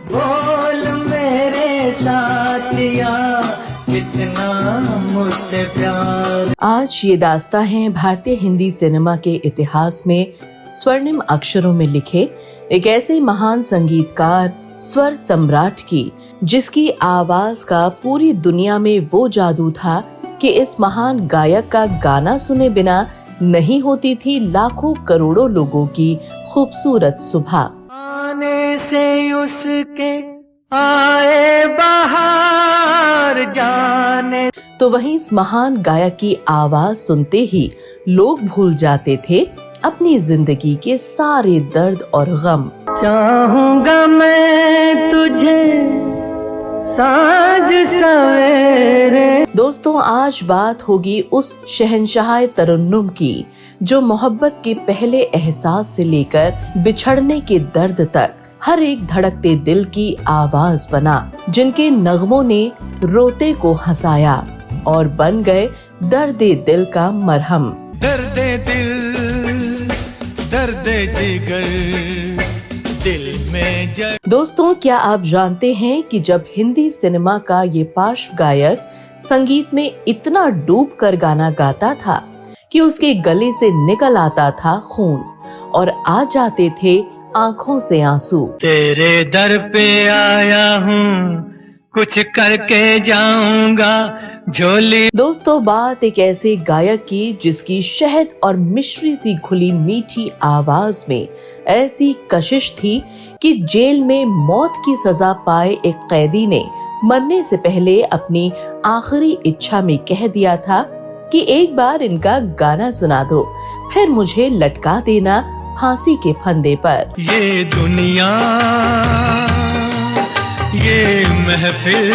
बोल मेरे साथिया कितना मुझसे प्यार। आज ये दास्तां है भारतीय हिंदी सिनेमा के इतिहास में स्वर्णिम अक्षरों में लिखे एक ऐसे महान संगीतकार स्वर सम्राट की, जिसकी आवाज का पूरी दुनिया में वो जादू था कि इस महान गायक का गाना सुने बिना नहीं होती थी लाखों करोड़ों लोगों की खूबसूरत सुबह। आने से उसके आए बाहर जाने। तो वहीं इस महान गायक की आवाज सुनते ही लोग भूल जाते थे अपनी जिंदगी के सारे दर्द और गम। चाहूंगा मैं तुझे साँझ सवेरे। दोस्तों, आज बात होगी उस शहंशाह तरन्नुम की जो मोहब्बत के पहले एहसास से लेकर बिछड़ने के दर्द तक हर एक धड़कते दिल की आवाज बना, जिनके नगमों ने रोते को हंसाया और बन गए दर्दे दिल का मरहम। दर्दे दिल, दर्दे जिगर, दिल में जल। दोस्तों, क्या आप जानते हैं कि जब हिंदी सिनेमा का ये पार्श्व गायक संगीत में इतना डूब कर गाना गाता था कि उसके गले से निकल आता था खून और आ जाते थे आंखों से आंसू। तेरे दर पे आया हूँ, कुछ करके जाऊंगा झोली। दोस्तों, बात एक ऐसे गायक की जिसकी शहद और मिश्री सी खुली मीठी आवाज में ऐसी कशिश थी कि जेल में मौत की सजा पाए एक कैदी ने मरने से पहले अपनी आखिरी इच्छा में कह दिया था कि एक बार इनका गाना सुना दो, फिर मुझे लटका देना फांसी के फंदे पर। ये दुनिया, ये महफिल।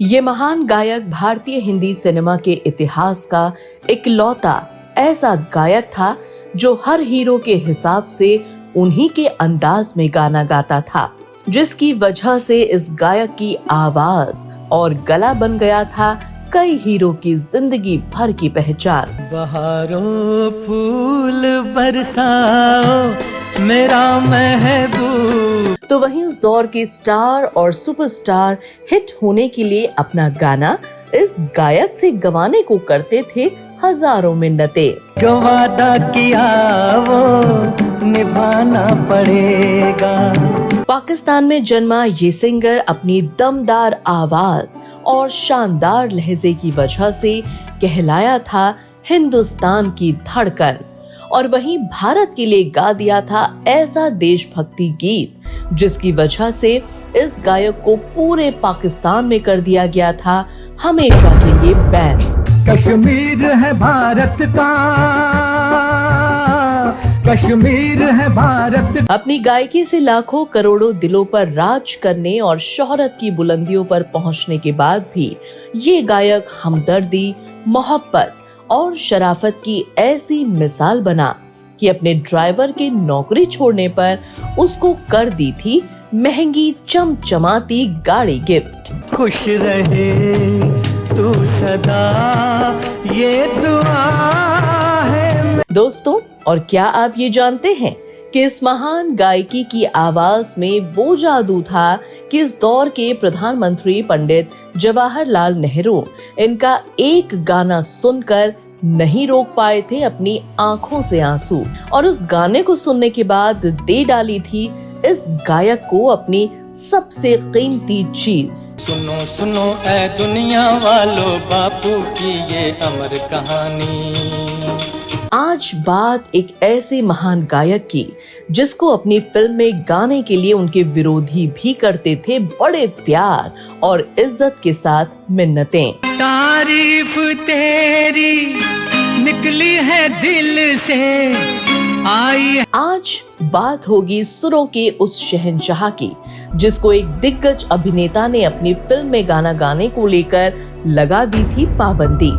ये महान गायक भारतीय हिंदी सिनेमा के इतिहास का इकलौता ऐसा गायक था जो हर हीरो के हिसाब से उन्हीं के अंदाज में गाना गाता था, जिसकी वजह से इस गायक की आवाज और गला बन गया था कई हीरो की जिंदगी भर की पहचान। बहारों फूल बरसाओ मेरा महबूब। तो वहीं उस दौर के स्टार और सुपरस्टार हिट होने के लिए अपना गाना इस गायक से गवाने को करते थे हजारों मिन्नतें। जो वादा किया वो निभाना पड़ेगा। पाकिस्तान में जन्मा ये सिंगर अपनी दमदार आवाज और शानदार लहजे की वजह से कहलाया था हिंदुस्तान की धड़कन, और वहीं भारत के लिए गा दिया था ऐसा देशभक्ति गीत जिसकी वजह से इस गायक को पूरे पाकिस्तान में कर दिया गया था हमेशा के लिए बैन। कश्मीर है भारत का, कश्मीर है भारत। अपनी गायकी से लाखों करोड़ों दिलों पर राज करने और शोहरत की बुलंदियों पर पहुंचने के बाद भी ये गायक हमदर्दी, मोहब्बत और शराफत की ऐसी मिसाल बना कि अपने ड्राइवर के नौकरी छोड़ने पर उसको कर दी थी महंगी चमचमाती गाड़ी गिफ्ट। खुश रहे तू सदा, ये दुआ है। दोस्तों, और क्या आप ये जानते हैं कि इस महान गायकी की आवाज में वो जादू था कि इस दौर के प्रधानमंत्री पंडित जवाहरलाल नेहरू इनका एक गाना सुनकर नहीं रोक पाए थे अपनी आंखों से आंसू, और उस गाने को सुनने के बाद दे डाली थी इस गायक को अपनी सबसे कीमती चीज। सुनो सुनो ऐ दुनिया वालों, बापू की ये अमर कहानी। आज बात एक ऐसे महान गायक की जिसको अपनी फिल्म में गाने के लिए उनके विरोधी भी करते थे बड़े प्यार और इज्जत के साथ मिन्नतें। तारीफ तेरी निकली है दिल से आई। आज बात होगी सुरों के उस शहंशाह की जिसको एक दिग्गज अभिनेता ने अपनी फिल्म में गाना गाने को लेकर लगा दी थी पाबंदी,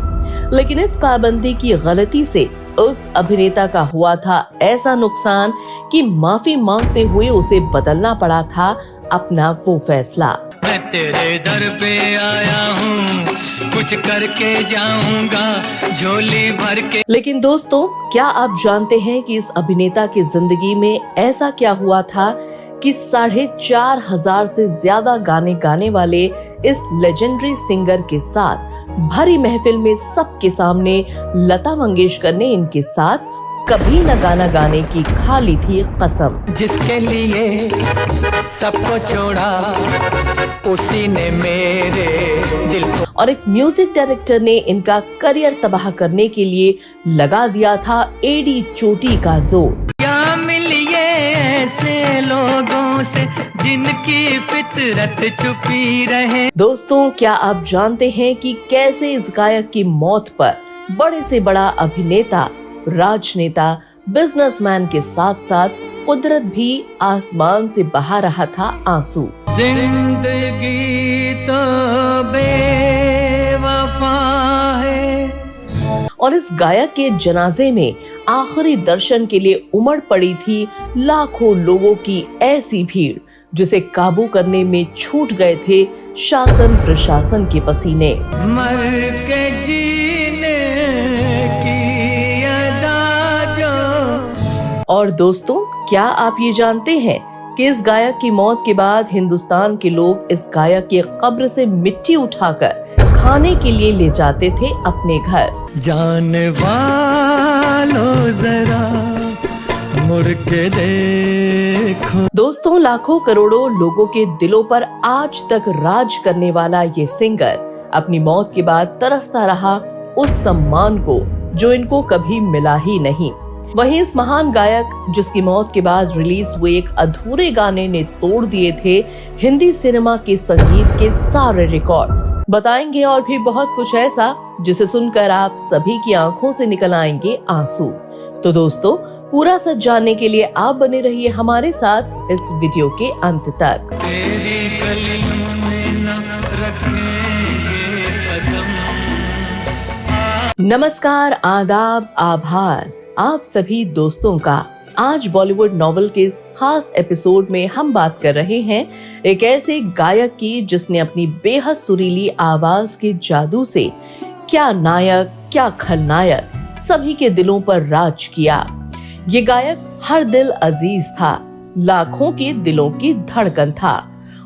लेकिन इस पाबंदी की गलती से उस अभिनेता का हुआ था ऐसा नुकसान कि माफी मांगते हुए उसे बदलना पड़ा था अपना वो फैसला। मैं तेरे दर पे आया हूँ, कुछ करके जाऊंगा झोली भर के। लेकिन दोस्तों, क्या आप जानते हैं कि इस अभिनेता की जिंदगी में ऐसा क्या हुआ था कि 4,500 से ज्यादा गाने गाने वाले इस लेजेंडरी सिंगर के साथ भरी महफिल में सबके सामने लता मंगेशकर ने इनके साथ कभी न गाना गाने की खा ली थी कसम। जिसके लिए सबको छोड़ा उसी ने मेरे दिल को। और एक म्यूजिक डायरेक्टर ने इनका करियर तबाह करने के लिए लगा दिया था एड़ी चोटी का जोर। क्या मिलिए ऐसे लोगों से जिनकी फितरत छुपी रहे। दोस्तों, क्या आप जानते हैं कि कैसे इस गायक की मौत पर बड़े से बड़ा अभिनेता, राजनेता, बिजनेसमैन के साथ साथ कुदरत भी आसमान से बहा रहा था आंसू। जिंदगी तो बेवफा है। और इस गायक के जनाजे में आखिरी दर्शन के लिए उमड़ पड़ी थी लाखों लोगों की ऐसी भीड़ जिसे काबू करने में छूट गए थे शासन प्रशासन के पसीने। मर के जीने की अदा जो। और दोस्तों, क्या आप ये जानते हैं कि इस गायक की मौत के बाद हिंदुस्तान के लोग इस गायक की कब्र से मिट्टी उठाकर खाने के लिए ले जाते थे अपने घर। जाने वालों जरा मुड़ के देखो। दोस्तों, लाखों करोड़ों लोगों के दिलों पर आज तक राज करने वाला ये सिंगर अपनी मौत के बाद तरसता रहा उस सम्मान को जो इनको कभी मिला ही नहीं। वहीं इस महान गायक जिसकी मौत के बाद रिलीज हुए एक अधूरे गाने ने तोड़ दिए थे हिंदी सिनेमा के संगीत के सारे रिकॉर्ड्स। बताएंगे और भी बहुत कुछ ऐसा जिसे सुनकर आप सभी की आंखों से निकल आएंगे आंसू। तो दोस्तों, पूरा सच जानने के लिए आप बने रहिए हमारे साथ इस वीडियो के अंत तक। तेरी गलियों में न रखेंगे कदम। नमस्कार, आदाब, आभार आप सभी दोस्तों का। आज बॉलीवुड नॉवेल के इस खास एपिसोड में हम बात कर रहे हैं एक ऐसे गायक की जिसने अपनी बेहद सुरीली आवाज के जादू से क्या नायक क्या खलनायक सभी के दिलों पर राज किया। ये गायक हर दिल अजीज था, लाखों के दिलों की धड़कन था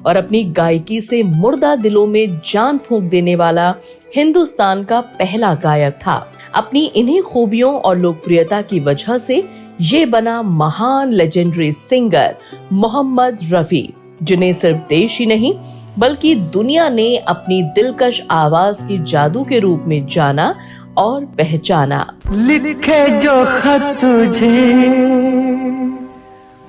और अपनी गायकी से मुर्दा दिलों में जान फूंक देने वाला हिंदुस्तान का पहला गायक था। अपनी इन्हीं खूबियों और लोकप्रियता की वजह से ये बना महान लेजेंडरी सिंगर मोहम्मद रफी, जिन्हें सिर्फ देश ही नहीं बल्कि दुनिया ने अपनी दिलकश आवाज के जादू के रूप में जाना और पहचाना। लिखे जो खत तुझे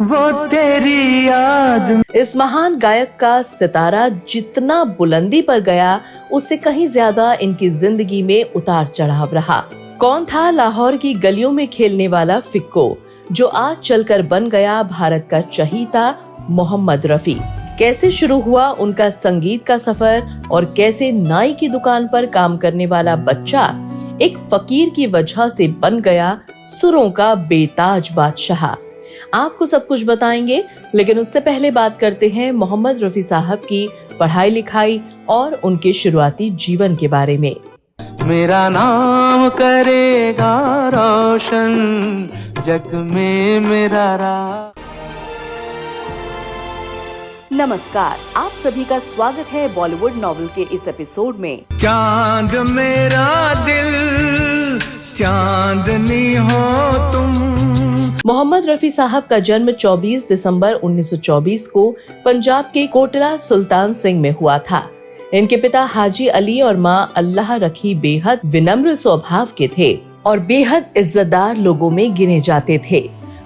वो तेरी याद। इस महान गायक का सितारा जितना बुलंदी पर गया उससे कहीं ज्यादा इनकी जिंदगी में उतार चढ़ाव रहा। कौन था लाहौर की गलियों में खेलने वाला फिक्को जो आज चलकर बन गया भारत का चहीता मोहम्मद रफी। कैसे शुरू हुआ उनका संगीत का सफर और कैसे नाई की दुकान पर काम करने वाला बच्चा एक फकीर की वजह से बन गया सुरों का बेताज बादशाह। आपको सब कुछ बताएंगे, लेकिन उससे पहले बात करते हैं मोहम्मद रफी साहब की पढ़ाई लिखाई और उनके शुरुआती जीवन के बारे में। मेरा नाम करेगा रोशन जग में मेरा राज। नमस्कार, आप सभी का स्वागत है बॉलीवुड नॉवेल के इस एपिसोड में। चांद मेरा दिल चांदनी हो तुम। मोहम्मद रफी साहब का जन्म 24 दिसंबर 1924 को पंजाब के कोटला सुल्तान सिंह में हुआ था। इनके पिता हाजी अली और मां अल्लाह रखी बेहद विनम्र स्वभाव के थे और बेहद इज्जतदार लोगों में गिने जाते थे।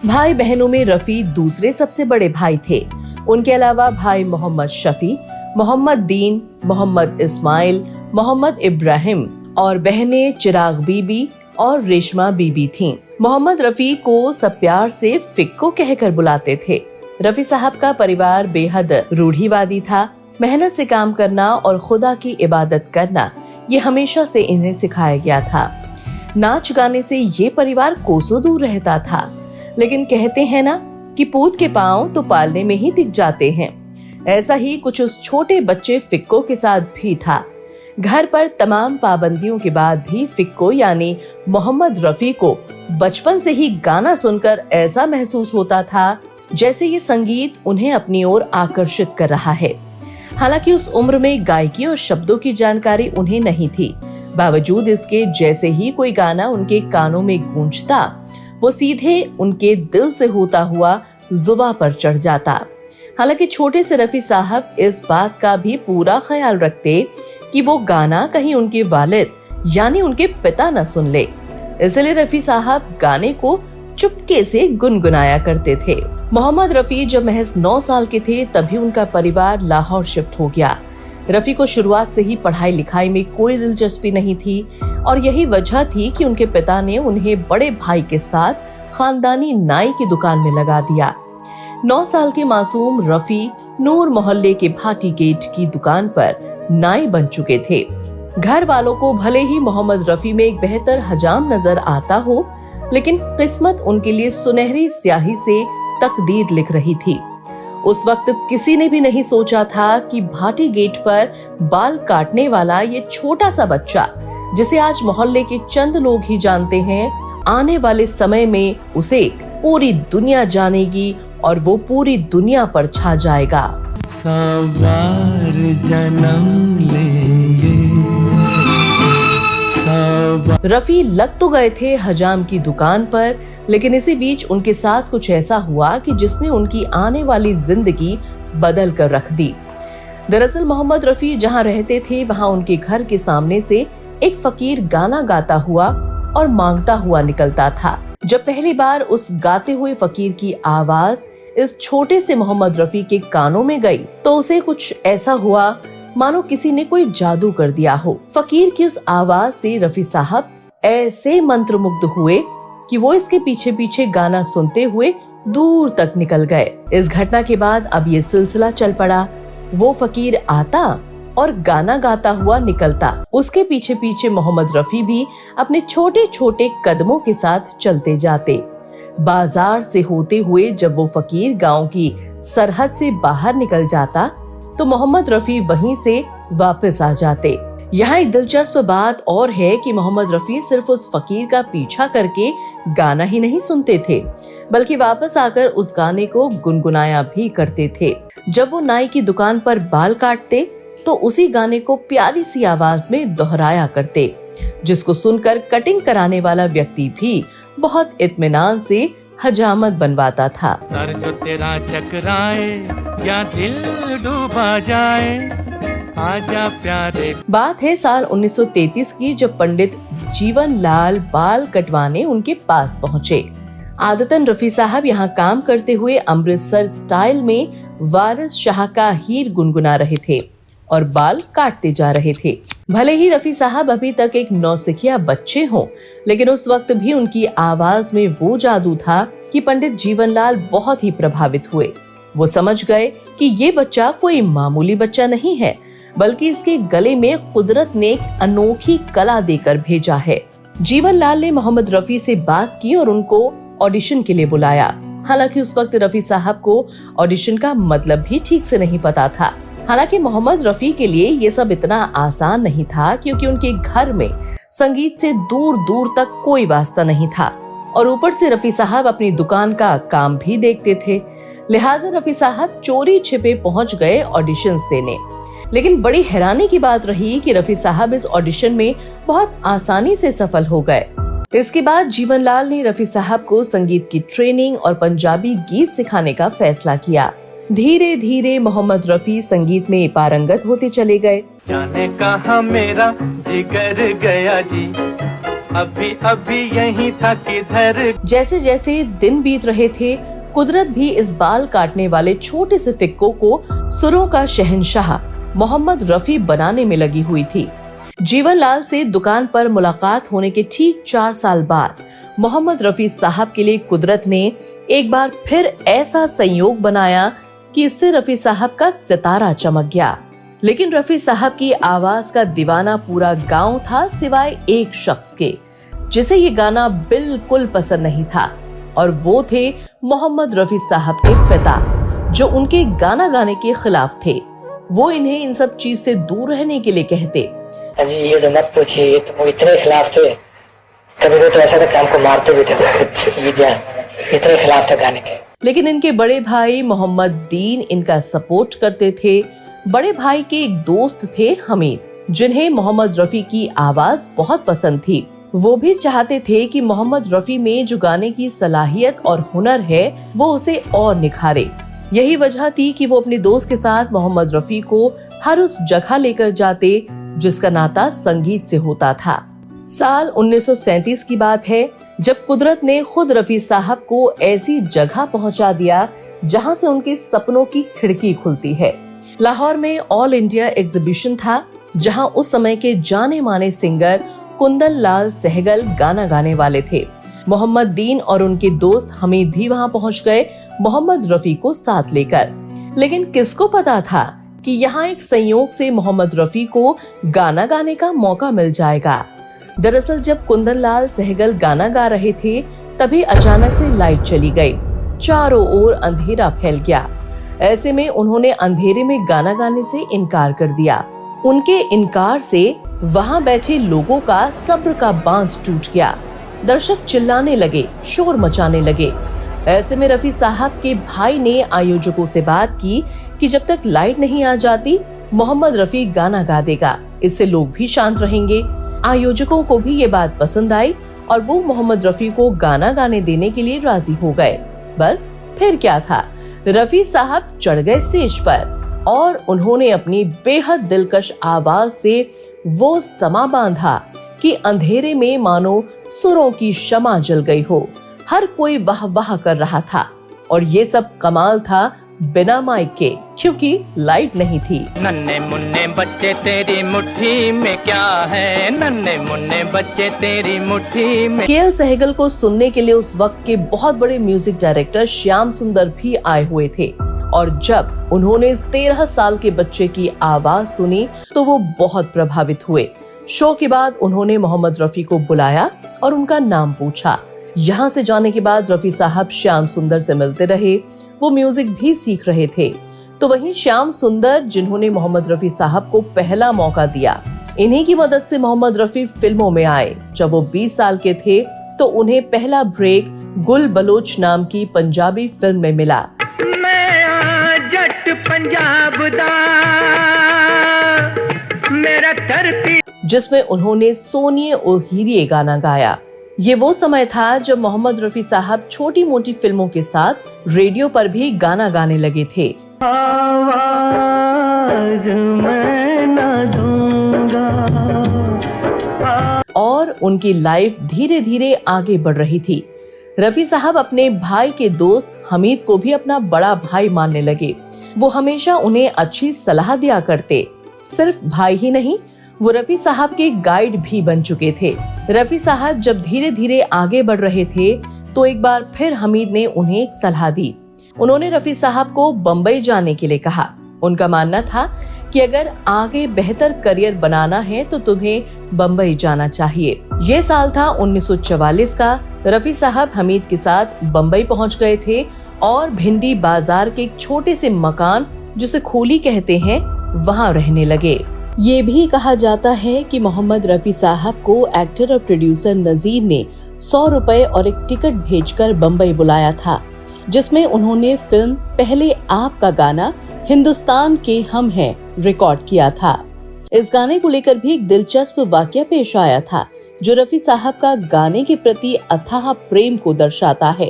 भाई बहनों में रफी दूसरे सबसे बड़े भाई थे। उनके अलावा भाई मोहम्मद शफी, मोहम्मद दीन, मोहम्मद इस्माइल, मोहम्मद इब्राहिम और बहनें चिराग बीबी और रेशमा बीबी थीं। मोहम्मद रफी को सब प्यार से फिक्को कहकर बुलाते थे। रफी साहब का परिवार बेहद रूढ़िवादी था। मेहनत से काम करना और खुदा की इबादत करना ये हमेशा से इन्हें सिखाया गया था। नाच गाने से ये परिवार कोसों दूर रहता था, लेकिन कहते हैं ना कि पूत के पांव तो पालने में ही दिख जाते हैं। ऐसा ही कुछ उस छोटे बच्चे फिक्को के साथ भी था। घर पर तमाम पाबंदियों के बाद भी फिक्को यानी मोहम्मद रफी को बचपन से ही गाना सुनकर ऐसा महसूस होता था जैसे ये संगीत उन्हें अपनी ओर आकर्षित कर रहा है। हालांकि उस उम्र में गायकी और शब्दों की जानकारी उन्हें नहीं थी। बावजूद इसके जैसे ही कोई गाना उनके कानों में गूंजता, वो सीधे उनके दिल से होता हुआ जुबां पर चढ़ जाता। हालांकि छोटे से रफी साहब इस बात का भी पूरा ख्याल रखते कि वो गाना कहीं उनके वालिद यानी उनके पिता न सुन ले, इसलिए रफी साहब गाने को चुपके से गुनगुनाया करते थे। मोहम्मद रफी जब महज 9 साल के थे तभी उनका परिवार लाहौर शिफ्ट हो गया। रफी को शुरुआत से ही पढ़ाई लिखाई में कोई दिलचस्पी नहीं थी और यही वजह थी कि उनके पिता ने उन्हें बड़े भाई के साथ खानदानी नाई की दुकान में लगा दिया। 9 साल के मासूम रफी नूर मोहल्ले के भाटी गेट की दुकान पर नाई बन चुके थे। घर वालों को भले ही मोहम्मद रफी में एक बेहतर हजाम नजर आता हो, लेकिन किस्मत उनके लिए सुनहरी स्याही से तकदीर लिख रही थी। उस वक्त किसी ने भी नहीं सोचा था कि भाटी गेट पर बाल काटने वाला ये छोटा सा बच्चा, जिसे आज मोहल्ले के चंद लोग ही जानते हैं, आने वाले समय में उसे पूरी दुनिया जानेगी और वो पूरी दुनिया पर छा जाएगा। सवार जन्म लेंगे। रफी लग तो गए थे हजाम की दुकान पर, लेकिन इसी बीच उनके साथ कुछ ऐसा हुआ कि जिसने उनकी आने वाली जिंदगी बदल कर रख दी। दरअसल मोहम्मद रफी जहां रहते थे वहां उनके घर के सामने से एक फकीर गाना गाता हुआ और मांगता हुआ निकलता था। जब पहली बार उस गाते हुए फकीर की आवाज इस छोटे से मोहम्मद रफी के कानों में गई तो उसे कुछ ऐसा हुआ मानो किसी ने कोई जादू कर दिया हो। फकीर की उस आवाज से रफी साहब ऐसे मंत्रमुग्ध हुए कि वो इसके पीछे पीछे गाना सुनते हुए दूर तक निकल गए। इस घटना के बाद अब ये सिलसिला चल पड़ा। वो फकीर आता और गाना गाता हुआ निकलता, उसके पीछे पीछे मोहम्मद रफी भी अपने छोटे छोटे कदमों के साथ चलते जाते। बाजार से होते हुए जब वो फकीर गांव की सरहद से बाहर निकल जाता तो मोहम्मद रफी वहीं से वापस आ जाते। यहाँ एक दिलचस्प बात और है कि मोहम्मद रफी सिर्फ उस फकीर का पीछा करके गाना ही नहीं सुनते थे, बल्कि वापस आकर उस गाने को गुनगुनाया भी करते थे। जब वो नाई की दुकान पर बाल काटते तो उसी गाने को प्यारी सी आवाज में दोहराया करते, जिसको सुनकर कटिंग कराने वाला व्यक्ति भी बहुत इत्मीनान से हजामत बनवाता था। सर जो तेरा चकराए या दिल डूबा जाए, आजा प्यारे। बात है साल 1933 की, जब पंडित जीवन लाल बाल कटवाने उनके पास पहुँचे। आदतन रफी साहब यहाँ काम करते हुए अमृतसर स्टाइल में वारिस शाह का हीर गुनगुना रहे थे और बाल काटते जा रहे थे। भले ही रफी साहब अभी तक एक नौसिखिया बच्चे हों, लेकिन उस वक्त भी उनकी आवाज में वो जादू था कि पंडित जीवनलाल बहुत ही प्रभावित हुए। वो समझ गए कि ये बच्चा कोई मामूली बच्चा नहीं है, बल्कि इसके गले में कुदरत ने एक अनोखी कला देकर भेजा है। जीवनलाल ने मोहम्मद रफी से बात की और उनको ऑडिशन के लिए बुलाया। हालांकि उस वक्त रफी साहब को ऑडिशन का मतलब भी ठीक से नहीं पता था। हालांकि मोहम्मद रफी के लिए ये सब इतना आसान नहीं था, क्योंकि उनके घर में संगीत से दूर दूर तक कोई वास्ता नहीं था और ऊपर से रफी साहब अपनी दुकान का काम भी देखते थे। लिहाजा रफी साहब चोरी छिपे पहुंच गए ऑडिशंस देने। लेकिन बड़ी हैरानी की बात रही कि रफी साहब इस ऑडिशन में बहुत आसानी से सफल हो गए। इसके बाद जीवनलाल ने रफी साहब को संगीत की ट्रेनिंग और पंजाबी गीत सिखाने का फैसला किया। धीरे धीरे मोहम्मद रफी संगीत में पारंगत होते चले गए। जाने कहाँ मेरा जिगर गया जी, अभी अभी यही था किधर। जैसे जैसे दिन बीत रहे थे, कुदरत भी इस बाल काटने वाले छोटे से फिक्को को सुरों का शहंशाह मोहम्मद रफी बनाने में लगी हुई थी। जीवनलाल से दुकान पर मुलाकात होने के ठीक 4 साल बाद मोहम्मद रफी साहब के लिए कुदरत ने एक बार फिर ऐसा संयोग बनाया कि इससे रफी साहब का सितारा चमक गया। लेकिन रफी साहब की आवाज का दीवाना पूरा गांव था, सिवाय एक शख्स के, जिसे ये गाना बिल्कुल पसंद नहीं था, और वो थे मोहम्मद रफी साहब के पिता, जो उनके गाना गाने के खिलाफ थे। वो इन्हें इन सब चीज से दूर रहने के लिए कहते। जी ये तो मत पूछिए, ये तो वो इतने खिलाफ थे, कभी कभी तो ऐसा था कि हमको मारते भी थे, इतने खिलाफ थे गाने के। लेकिन इनके बड़े भाई मोहम्मद दीन इनका सपोर्ट करते थे। बड़े भाई के एक दोस्त थे हमीद, जिन्हें मोहम्मद रफी की आवाज बहुत पसंद थी। वो भी चाहते थे कि मोहम्मद रफी में जो गाने की सलाहियत और हुनर है वो उसे और निखारे। यही वजह थी कि वो अपने दोस्त के साथ मोहम्मद रफी को हर उस जगह लेकर जाते जिसका नाता संगीत से होता था। साल 1937 की बात है, जब कुदरत ने खुद रफी साहब को ऐसी जगह पहुंचा दिया जहां से उनके सपनों की खिड़की खुलती है। लाहौर में ऑल इंडिया एग्जीबिशन था, जहां उस समय के जाने माने सिंगर कुंदन लाल सहगल गाना गाने वाले थे। मोहम्मद दीन और उनके दोस्त हमीद भी वहां पहुंच गए, मोहम्मद रफी को साथ लेकर। लेकिन किसको पता था कि यहाँ एक संयोग से मोहम्मद रफी को गाना गाने का मौका मिल जाएगा। दरअसल जब कुंदन लाल सहगल गाना गा रहे थे, तभी अचानक से लाइट चली गई, चारों ओर अंधेरा फैल गया। ऐसे में उन्होंने अंधेरे में गाना गाने से इनकार कर दिया। उनके इनकार से वहां बैठे लोगों का सब्र का बांध टूट गया। दर्शक चिल्लाने लगे, शोर मचाने लगे। ऐसे में रफी साहब के भाई ने आयोजकों से बात की कि जब तक लाइट नहीं आ जाती मोहम्मद रफी गाना गा देगा, इससे लोग भी शांत रहेंगे। आयोजकों को भी ये बात पसंद आई और वो मोहम्मद रफी को गाना गाने देने के लिए राजी हो गए। बस फिर क्या था, रफी साहब चढ़ गए स्टेज पर और उन्होंने अपनी बेहद दिलकश आवाज से वो समा बांधा कि अंधेरे में मानो सुरों की शमा जल गई हो। हर कोई वाह वाह कर रहा था और ये सब कमाल था बिना माइक के, क्योंकि लाइट नहीं थी। नन्हे मुन्ने बच्चे तेरी मुट्ठी में क्या है, नन्हे मुन्ने बच्चे तेरी मुट्ठी में। के.एल. सहगल को सुनने के लिए उस वक्त के बहुत बड़े म्यूजिक डायरेक्टर श्याम सुंदर भी आए हुए थे और जब उन्होंने इस 13 साल के बच्चे की आवाज सुनी तो वो बहुत प्रभावित हुए। शो के बाद उन्होंने मोहम्मद रफी को बुलाया और उनका नाम पूछा। यहाँ से जाने के बाद रफी साहब श्याम सुंदर से मिलते रहे, वो म्यूजिक भी सीख रहे थे। तो वहीं श्याम सुंदर, जिन्होंने मोहम्मद रफी साहब को पहला मौका दिया, इन्हीं की मदद से मोहम्मद रफी फिल्मों में आए। जब वो 20 साल के थे तो उन्हें पहला ब्रेक गुल बलोच नाम की पंजाबी फिल्म में मिला। मैं जट पंजाब दा मेरा धरती, जिसमें उन्होंने सोनिए ओ हीरिए गाना गाया। ये वो समय था जब मोहम्मद रफी साहब छोटी मोटी फिल्मों के साथ रेडियो पर भी गाना गाने लगे थे। आवाज मैं न दूंगा। और उनकी लाइफ धीरे धीरे आगे बढ़ रही थी। रफी साहब अपने भाई के दोस्त हमीद को भी अपना बड़ा भाई मानने लगे। वो हमेशा उन्हें अच्छी सलाह दिया करते। सिर्फ भाई ही नहीं, वो रफी साहब के गाइड भी बन चुके थे। रफी साहब जब धीरे धीरे आगे बढ़ रहे थे तो एक बार फिर हमीद ने उन्हें एक सलाह दी। उन्होंने रफी साहब को बम्बई जाने के लिए कहा। उनका मानना था कि अगर आगे बेहतर करियर बनाना है तो तुम्हें बम्बई जाना चाहिए। ये साल था 1944 का। रफी साहब हमीद के साथ बम्बई पहुंच गए थे और भिंडी बाजार के एक छोटे से मकान, जिसे खोली कहते हैं, वहां रहने लगे। ये भी कहा जाता है कि मोहम्मद रफी साहब को एक्टर और प्रोड्यूसर नजीर ने 100 रुपए और एक टिकट भेजकर बम्बई बुलाया था, जिसमें उन्होंने फिल्म पहले आपका गाना हिंदुस्तान के हम हैं रिकॉर्ड किया था। इस गाने को लेकर भी एक दिलचस्प वाकया पेश आया था, जो रफी साहब का गाने के प्रति अथाह प्रेम को दर्शाता है।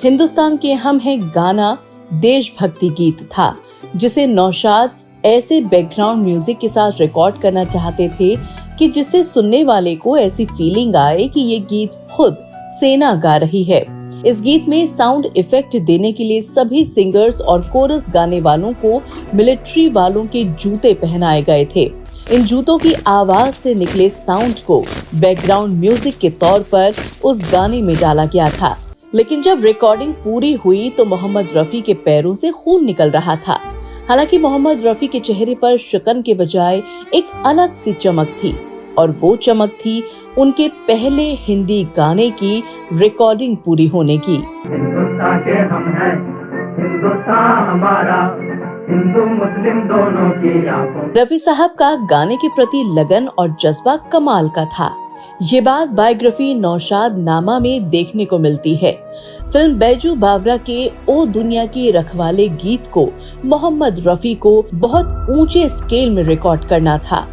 हिंदुस्तान के हम हैं गाना देशभक्ति गीत था, जिसे नौशाद ऐसे बैकग्राउंड म्यूजिक के साथ रिकॉर्ड करना चाहते थे कि जिससे सुनने वाले को ऐसी फीलिंग आए कि ये गीत खुद सेना गा रही है। इस गीत में साउंड इफेक्ट देने के लिए सभी सिंगर्स और कोरस गाने वालों को मिलिट्री वालों के जूते पहनाए गए थे। इन जूतों की आवाज से निकले साउंड को बैकग्राउंड म्यूजिक के तौर पर उस गाने में डाला गया था। लेकिन जब रिकॉर्डिंग पूरी हुई तो मोहम्मद रफी के पैरों से खून निकल रहा था। हालांकि मोहम्मद रफी के चेहरे पर शिकन के बजाय एक अलग सी चमक थी, और वो चमक थी उनके पहले हिंदी गाने की रिकॉर्डिंग पूरी होने की। हिंदुस्तान के हम हैं, हिंदुस्तान हमारा, हिंदू मुस्लिम दोनों की आंखों। रफी साहब का गाने के प्रति लगन और जज्बा कमाल का था। ये बात बायोग्राफी नौशाद नामा में देखने को मिलती है। फिल्म बैजू बावरा के ओ दुनिया की रखवाले गीत को मोहम्मद रफी को बहुत ऊंचे स्केल में रिकॉर्ड करना था।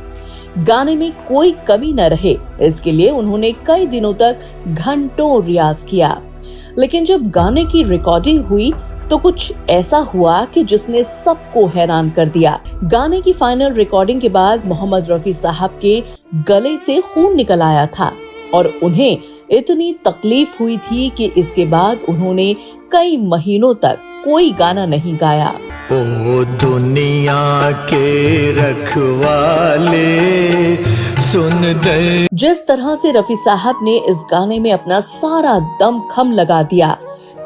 गाने में कोई कमी न रहे, इसके लिए उन्होंने कई दिनों तक घंटों रियाज किया। लेकिन जब गाने की रिकॉर्डिंग हुई तो कुछ ऐसा हुआ कि जिसने सबको हैरान कर दिया। गाने की फाइनल रिकॉर्डिंग के बाद मोहम्मद रफी साहब के गले से खून निकल आया था और उन्हें इतनी तकलीफ हुई थी कि इसके बाद उन्होंने कई महीनों तक कोई गाना नहीं गाया। ओ दुनिया के रखवाले सुन दे। जिस तरह से रफी साहब ने इस गाने में अपना सारा दम खम लगा दिया,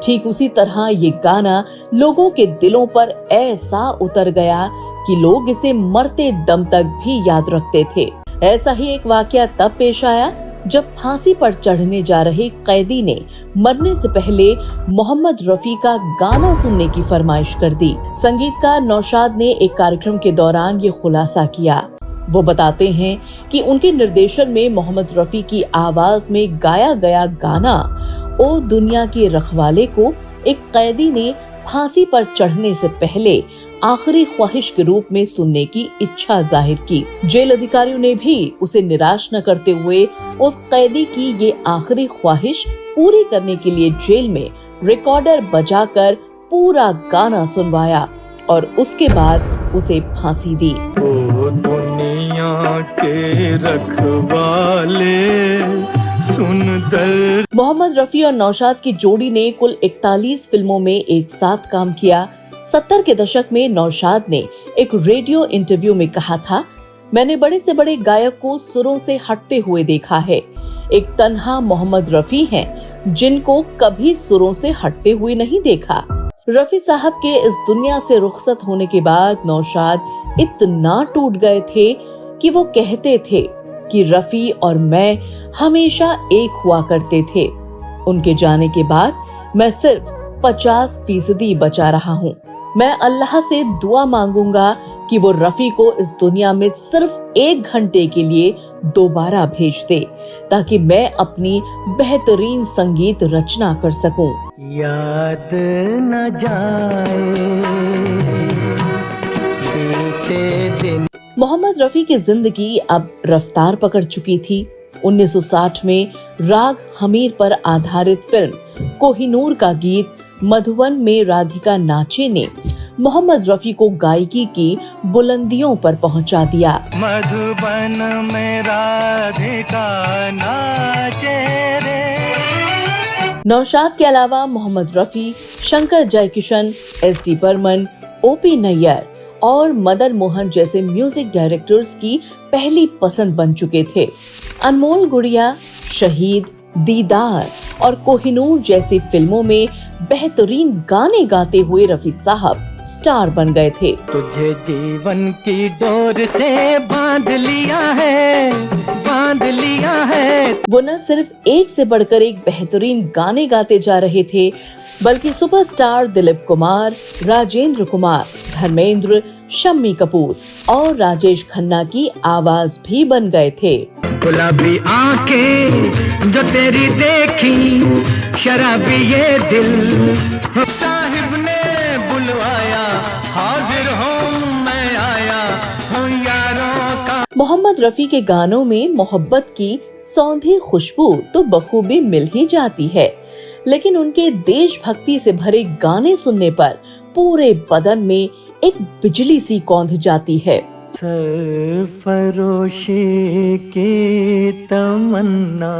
ठीक उसी तरह ये गाना लोगों के दिलों पर ऐसा उतर गया कि लोग इसे मरते दम तक भी याद रखते थे। ऐसा ही एक वाकया तब पेश आया जब फांसी पर चढ़ने जा रहे कैदी ने मरने से पहले मोहम्मद रफी का गाना सुनने की फरमाइश कर दी। संगीतकार नौशाद ने एक कार्यक्रम के दौरान ये खुलासा किया। वो बताते हैं कि उनके निर्देशन में मोहम्मद रफी की आवाज में गाया गया गाना ओ दुनिया के रखवाले को एक कैदी ने फांसी पर चढ़ने से पहले आखिरी ख्वाहिश के रूप में सुनने की इच्छा जाहिर की। जेल अधिकारियों ने भी उसे निराश न करते हुए उस कैदी की ये आखिरी ख्वाहिश पूरी करने के लिए जेल में रिकॉर्डर बजाकर पूरा गाना सुनवाया और उसके बाद उसे फांसी दी। ओ दुनिया के रखवाले सुन दर्द। मोहम्मद रफी और नौशाद की जोड़ी ने कुल 41 फिल्मों में एक साथ काम किया। 70 के दशक में नौशाद ने एक रेडियो इंटरव्यू में कहा था, मैंने बड़े से बड़े गायक को सुरों से हटते हुए देखा है। एक तन्हा मोहम्मद रफी हैं जिनको कभी सुरों से हटते हुए नहीं देखा। रफी साहब के इस दुनिया से रुखसत होने के बाद नौशाद इतना टूट गए थे कि वो कहते थे कि रफी और मैं हमेशा एक हुआ करते थे। उनके जाने के बाद मैं सिर्फ 50% बचा रहा हूँ। मैं अल्लाह से दुआ मांगूंगा कि वो रफी को इस दुनिया में सिर्फ 1 घंटे के लिए दोबारा भेज दे ताकि मैं अपनी बेहतरीन संगीत रचना कर सकूं। याद न जाए बीते दिन। मोहम्मद रफी की जिंदगी अब रफ्तार पकड़ चुकी थी। 1960 में राग हमीर पर आधारित फिल्म कोहिनूर का गीत मधुबन में राधिका नाचे ने मोहम्मद रफी को गायकी की बुलंदियों पर पहुंचा दिया। मधुबन में राधिका नाचे रे। नौशाद के अलावा मोहम्मद रफी, शंकर जयकिशन, एस.डी. बर्मन, ओ.पी. नैयर और मदन मोहन जैसे म्यूजिक डायरेक्टर्स की पहली पसंद बन चुके थे। अनमोल गुड़िया, शहीद, दीदार और कोहिनूर जैसी फिल्मों में बेहतरीन गाने गाते हुए रफी साहब स्टार बन गए थे। तुझे जीवन की डोर से बांध लिया है, बांध लिया है। वो न सिर्फ एक से बढ़कर एक बेहतरीन गाने गाते जा रहे थे, बल्कि सुपरस्टार दिलीप कुमार, राजेंद्र कुमार, धर्मेंद्र, शम्मी कपूर और राजेश खन्ना की आवाज भी बन गए थे। गुलाबी आंखें जो तेरी देखी, शराबी ये दिल, साहिब ने बुलवाया, हाजिर हूँ मैं आया हूँ यारों का। मोहम्मद रफी के गानों में मोहब्बत की सौंधी खुशबू तो बखूबी मिल ही जाती है, लेकिन उनके देशभक्ति से भरे गाने सुनने पर पूरे बदन में एक बिजली सी कौंध जाती है। सरफरोशी की तमन्ना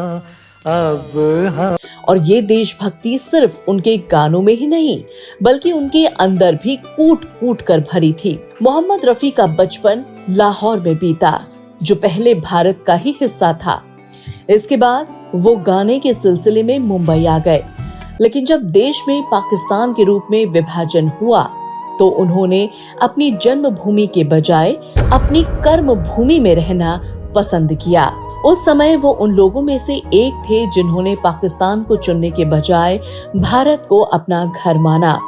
अब हम। और ये देशभक्ति सिर्फ उनके गानों में ही नहीं, बल्कि उनके अंदर भी कूट कूट कर भरी थी। मोहम्मद रफी का बचपन लाहौर में बीता, जो पहले भारत का ही हिस्सा था। इसके बाद वो गाने के सिलसिले में मुंबई आ गए, लेकिन जब देश में पाकिस्तान के रूप में विभाजन हुआ तो उन्होंने अपनी जन्मभूमि के बजाय अपनी कर्म भूमि में रहना पसंद किया। उस समय वो उन लोगों में से एक थे जिन्होंने पाकिस्तान को चुनने के बजाय भारत को अपना घर माना।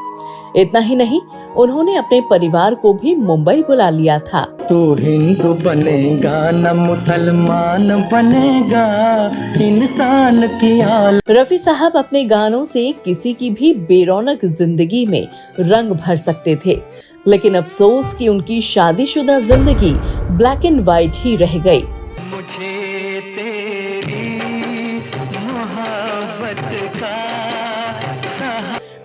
इतना ही नहीं, उन्होंने अपने परिवार को भी मुंबई बुला लिया था। तू हिंदू बनेगा न मुसलमान बनेगा, इंसान की आल। रफी साहब अपने गानों से किसी की भी बेरौनक जिंदगी में रंग भर सकते थे, लेकिन अफसोस कि उनकी शादीशुदा जिंदगी ब्लैक एंड व्हाइट ही रह गई। मुझे तेरी मोहब्बत का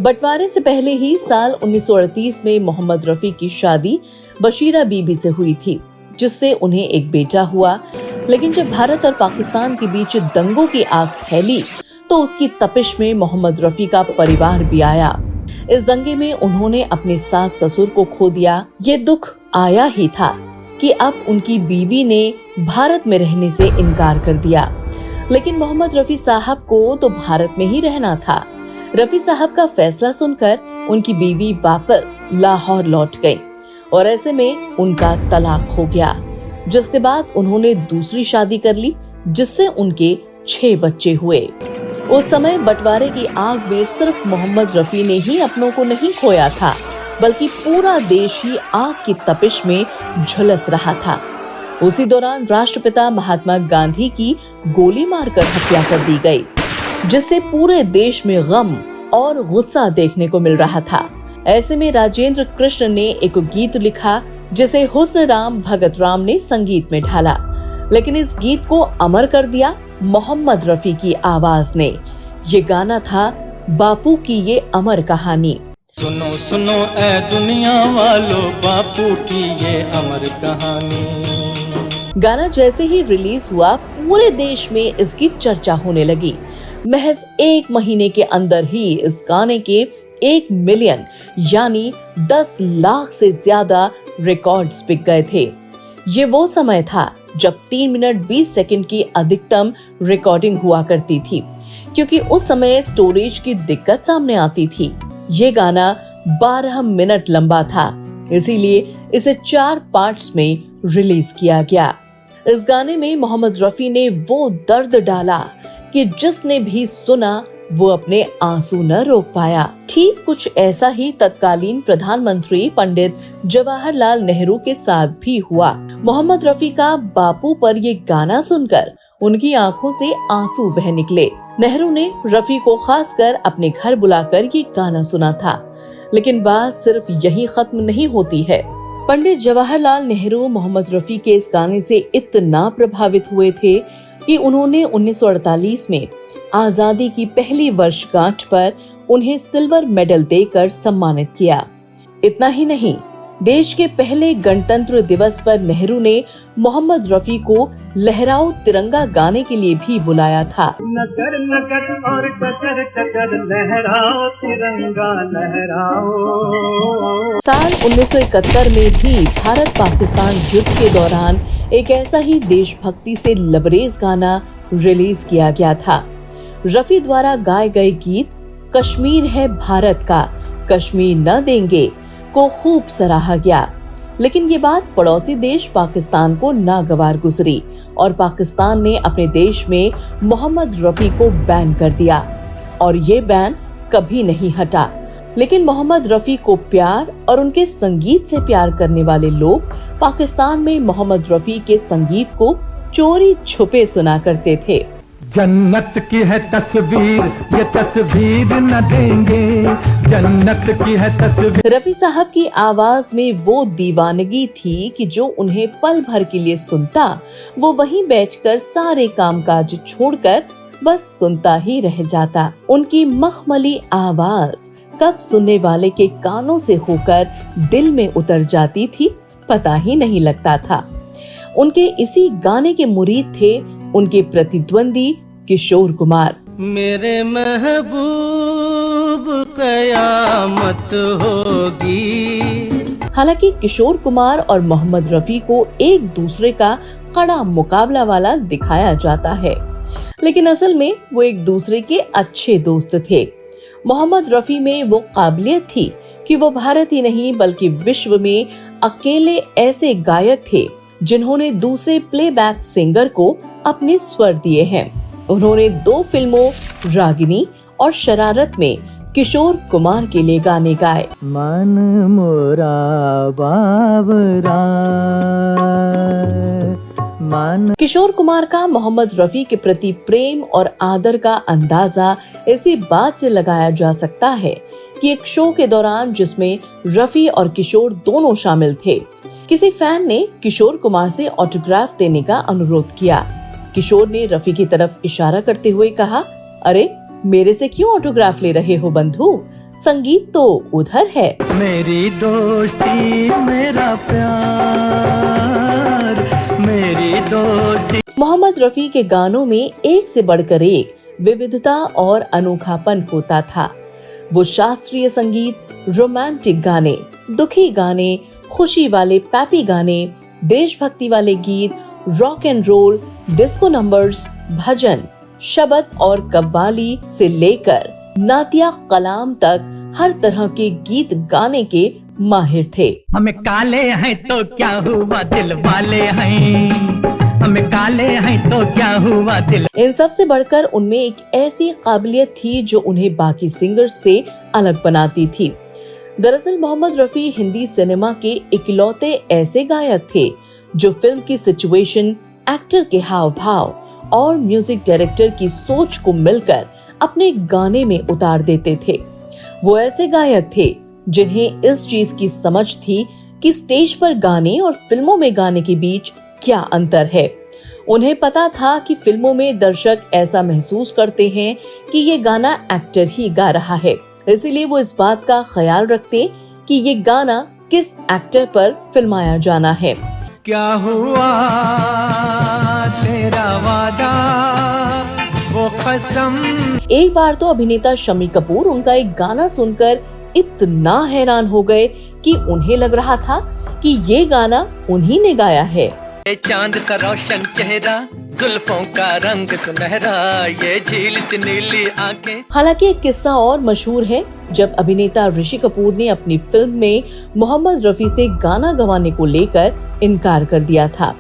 बंटवारे से पहले ही साल 1938 में मोहम्मद रफी की शादी बशीरा बीबी से हुई थी, जिससे उन्हें एक बेटा हुआ। लेकिन जब भारत और पाकिस्तान के बीच दंगों की आग फैली तो उसकी तपिश में मोहम्मद रफी का परिवार भी आया। इस दंगे में उन्होंने अपने सास ससुर को खो दिया। ये दुख आया ही था कि अब उनकी बीवी ने भारत में रहने से इनकार कर दिया। लेकिन मोहम्मद रफी साहब को तो भारत में ही रहना था। रफी साहब का फैसला सुनकर उनकी बीवी वापस लाहौर लौट गई और ऐसे में उनका तलाक हो गया, जिसके बाद उन्होंने दूसरी शादी कर ली, जिससे उनके 6 बच्चे हुए। उस समय बंटवारे की आग में सिर्फ मोहम्मद रफी ने ही अपनों को नहीं खोया था, बल्कि पूरा देश ही आग की तपिश में झुलस रहा था। उसी दौरान राष्ट्रपिता महात्मा गांधी की गोली मारकर हत्या कर दी गई, जिससे पूरे देश में गम और गुस्सा देखने को मिल रहा था। ऐसे में राजेंद्र कृष्ण ने एक गीत लिखा, जिसे हुस्न राम भगत राम ने संगीत में ढाला, लेकिन इस गीत को अमर कर दिया मोहम्मद रफी की आवाज ने। ये गाना था बापू की ये अमर कहानी। सुनो सुनो ऐ दुनिया वालों, बापू की ये अमर कहानी। गाना जैसे ही रिलीज हुआ, पूरे देश में इसकी चर्चा होने लगी। महज 1 महीने के अंदर ही इस गाने के 1 मिलियन यानी 10 लाख से ज्यादा रिकॉर्ड्स बिक गए थे। ये वो समय था जब 3 मिनट 20 सेकंड की अधिकतम रिकॉर्डिंग हुआ करती थी, क्योंकि उस समय स्टोरेज की दिक्कत सामने आती थी। ये गाना 12 मिनट लंबा था, इसीलिए इसे 4 पार्ट्स में रिलीज किया गया। इस गाने में मोहम्मद रफी ने वो दर्द डाला कि जिसने भी सुना वो अपने आंसू न रोक पाया। ठीक कुछ ऐसा ही तत्कालीन प्रधानमंत्री पंडित जवाहरलाल नेहरू के साथ भी हुआ। मोहम्मद रफी का बापू पर ये गाना सुनकर उनकी आंखों से आंसू बह निकले। नेहरू ने रफी को खासकर अपने घर बुलाकर ये गाना सुना था। लेकिन बात सिर्फ यही खत्म नहीं होती है। पंडित जवाहरलाल नेहरू मोहम्मद रफी के इस गाने से इतना प्रभावित हुए थे कि उन्होंने 1948 में आजादी की पहली वर्षगांठ पर उन्हें सिल्वर मेडल देकर सम्मानित किया। इतना ही नहीं, देश के पहले गणतंत्र दिवस पर नेहरू ने मोहम्मद रफी को लहराओ तिरंगा गाने के लिए भी बुलाया था। नगर नगर और टकर टकर लहराओ तिरंगा लहराओ। साल 1971 में भी भारत पाकिस्तान युद्ध के दौरान एक ऐसा ही देशभक्ति से लबरेज गाना रिलीज किया गया था। रफी द्वारा गाए गए गीत कश्मीर है भारत का, कश्मीर न देंगे को खूब सराहा गया। लेकिन ये बात पड़ोसी देश पाकिस्तान को नागवार गुजरी और पाकिस्तान ने अपने देश में मोहम्मद रफी को बैन कर दिया और ये बैन कभी नहीं हटा। लेकिन मोहम्मद रफी को प्यार और उनके संगीत से प्यार करने वाले लोग पाकिस्तान में मोहम्मद रफी के संगीत को चोरी छुपे सुना करते थे। जन्नत की है तस्वीर, ये तस्वीर न देंगे, जन्नत की है तस्वीर। रफी साहब की आवाज में वो दीवानगी थी कि जो उन्हें पल भर के लिए सुनता, वो वहीं बैठकर सारे कामकाज छोड़कर बस सुनता ही रह जाता। उनकी मखमली आवाज कब सुनने वाले के कानों से होकर दिल में उतर जाती थी, पता ही नहीं लगता था। उनके इसी गाने के मुरीद थे उनके प्रतिद्वंदी किशोर कुमार। मेरे महबूब कयामत होगी। हालांकि किशोर कुमार और मोहम्मद रफी को एक दूसरे का कड़ा मुकाबला वाला दिखाया जाता है, लेकिन असल में वो एक दूसरे के अच्छे दोस्त थे। मोहम्मद रफी में वो काबिलियत थी कि वो भारत ही नहीं बल्कि विश्व में अकेले ऐसे गायक थे जिन्होंने दूसरे प्लेबैक सिंगर को अपने स्वर दिए हैं। उन्होंने 2 फिल्मों रागिनी और शरारत में किशोर कुमार के लिए गाने गाए। मन मोरा बाबरा मन। किशोर कुमार का मोहम्मद रफी के प्रति प्रेम और आदर का अंदाजा इसी बात से लगाया जा सकता है कि एक शो के दौरान जिसमें रफी और किशोर दोनों शामिल थे, किसी फैन ने किशोर कुमार से ऑटोग्राफ देने का अनुरोध किया। किशोर ने रफी की तरफ इशारा करते हुए कहा, अरे मेरे से क्यों ऑटोग्राफ ले रहे हो बंधु, संगीत तो उधर है। मेरी दोस्ती मेरा प्यार, मेरी दोस्ती। मोहम्मद रफी के गानों में एक से बढ़कर एक विविधता और अनोखापन होता था। वो शास्त्रीय संगीत, रोमांटिक गाने, दुखी गाने, खुशी वाले पैपी गाने, देशभक्ति वाले गीत, rock and roll, disco numbers, bhajan, shabad और कव्वाली से लेकर नातिया कलाम तक हर तरह के गीत गाने के माहिर थे। हमें काले हैं तो क्या हुआ दिल वाले हैं, हमें काले हैं तो क्या हुआ दिल। इन सब से बढ़कर उनमें एक ऐसी काबिलियत थी जो उन्हें बाकी सिंगर्स से अलग बनाती थी। दरअसल मोहम्मद रफी हिंदी सिनेमा के इकलौते ऐसे गायक थे जो फिल्म की सिचुएशन, एक्टर के हाव भाव और म्यूजिक डायरेक्टर की सोच को मिलकर अपने गाने में उतार देते थे। वो ऐसे गायक थे जिन्हें इस चीज की समझ थी कि स्टेज पर गाने और फिल्मों में गाने के बीच क्या अंतर है। उन्हें पता था कि फिल्मों में दर्शक ऐसा महसूस करते हैं कि ये गाना एक्टर ही गा रहा है, इसीलिए वो इस बात का ख्याल रखते कि ये गाना किस एक्टर पर फिल्माया जाना है। क्या हुआ तेरा वादा वो कसम। एक बार तो अभिनेता शम्मी कपूर उनका एक गाना सुनकर इतना हैरान हो गए कि उन्हें लग रहा था कि ये गाना उन्हीं ने गाया है। ये चांद सा रोशन चेहरा, जुल्फों का रंग सुनहरा, ये झील सी नीली आंखें। हालांकि एक किस्सा और मशहूर है, जब अभिनेता ऋषि कपूर ने अपनी फिल्म में मोहम्मद रफी से गाना गवाने को लेकर इनकार कर दिया था।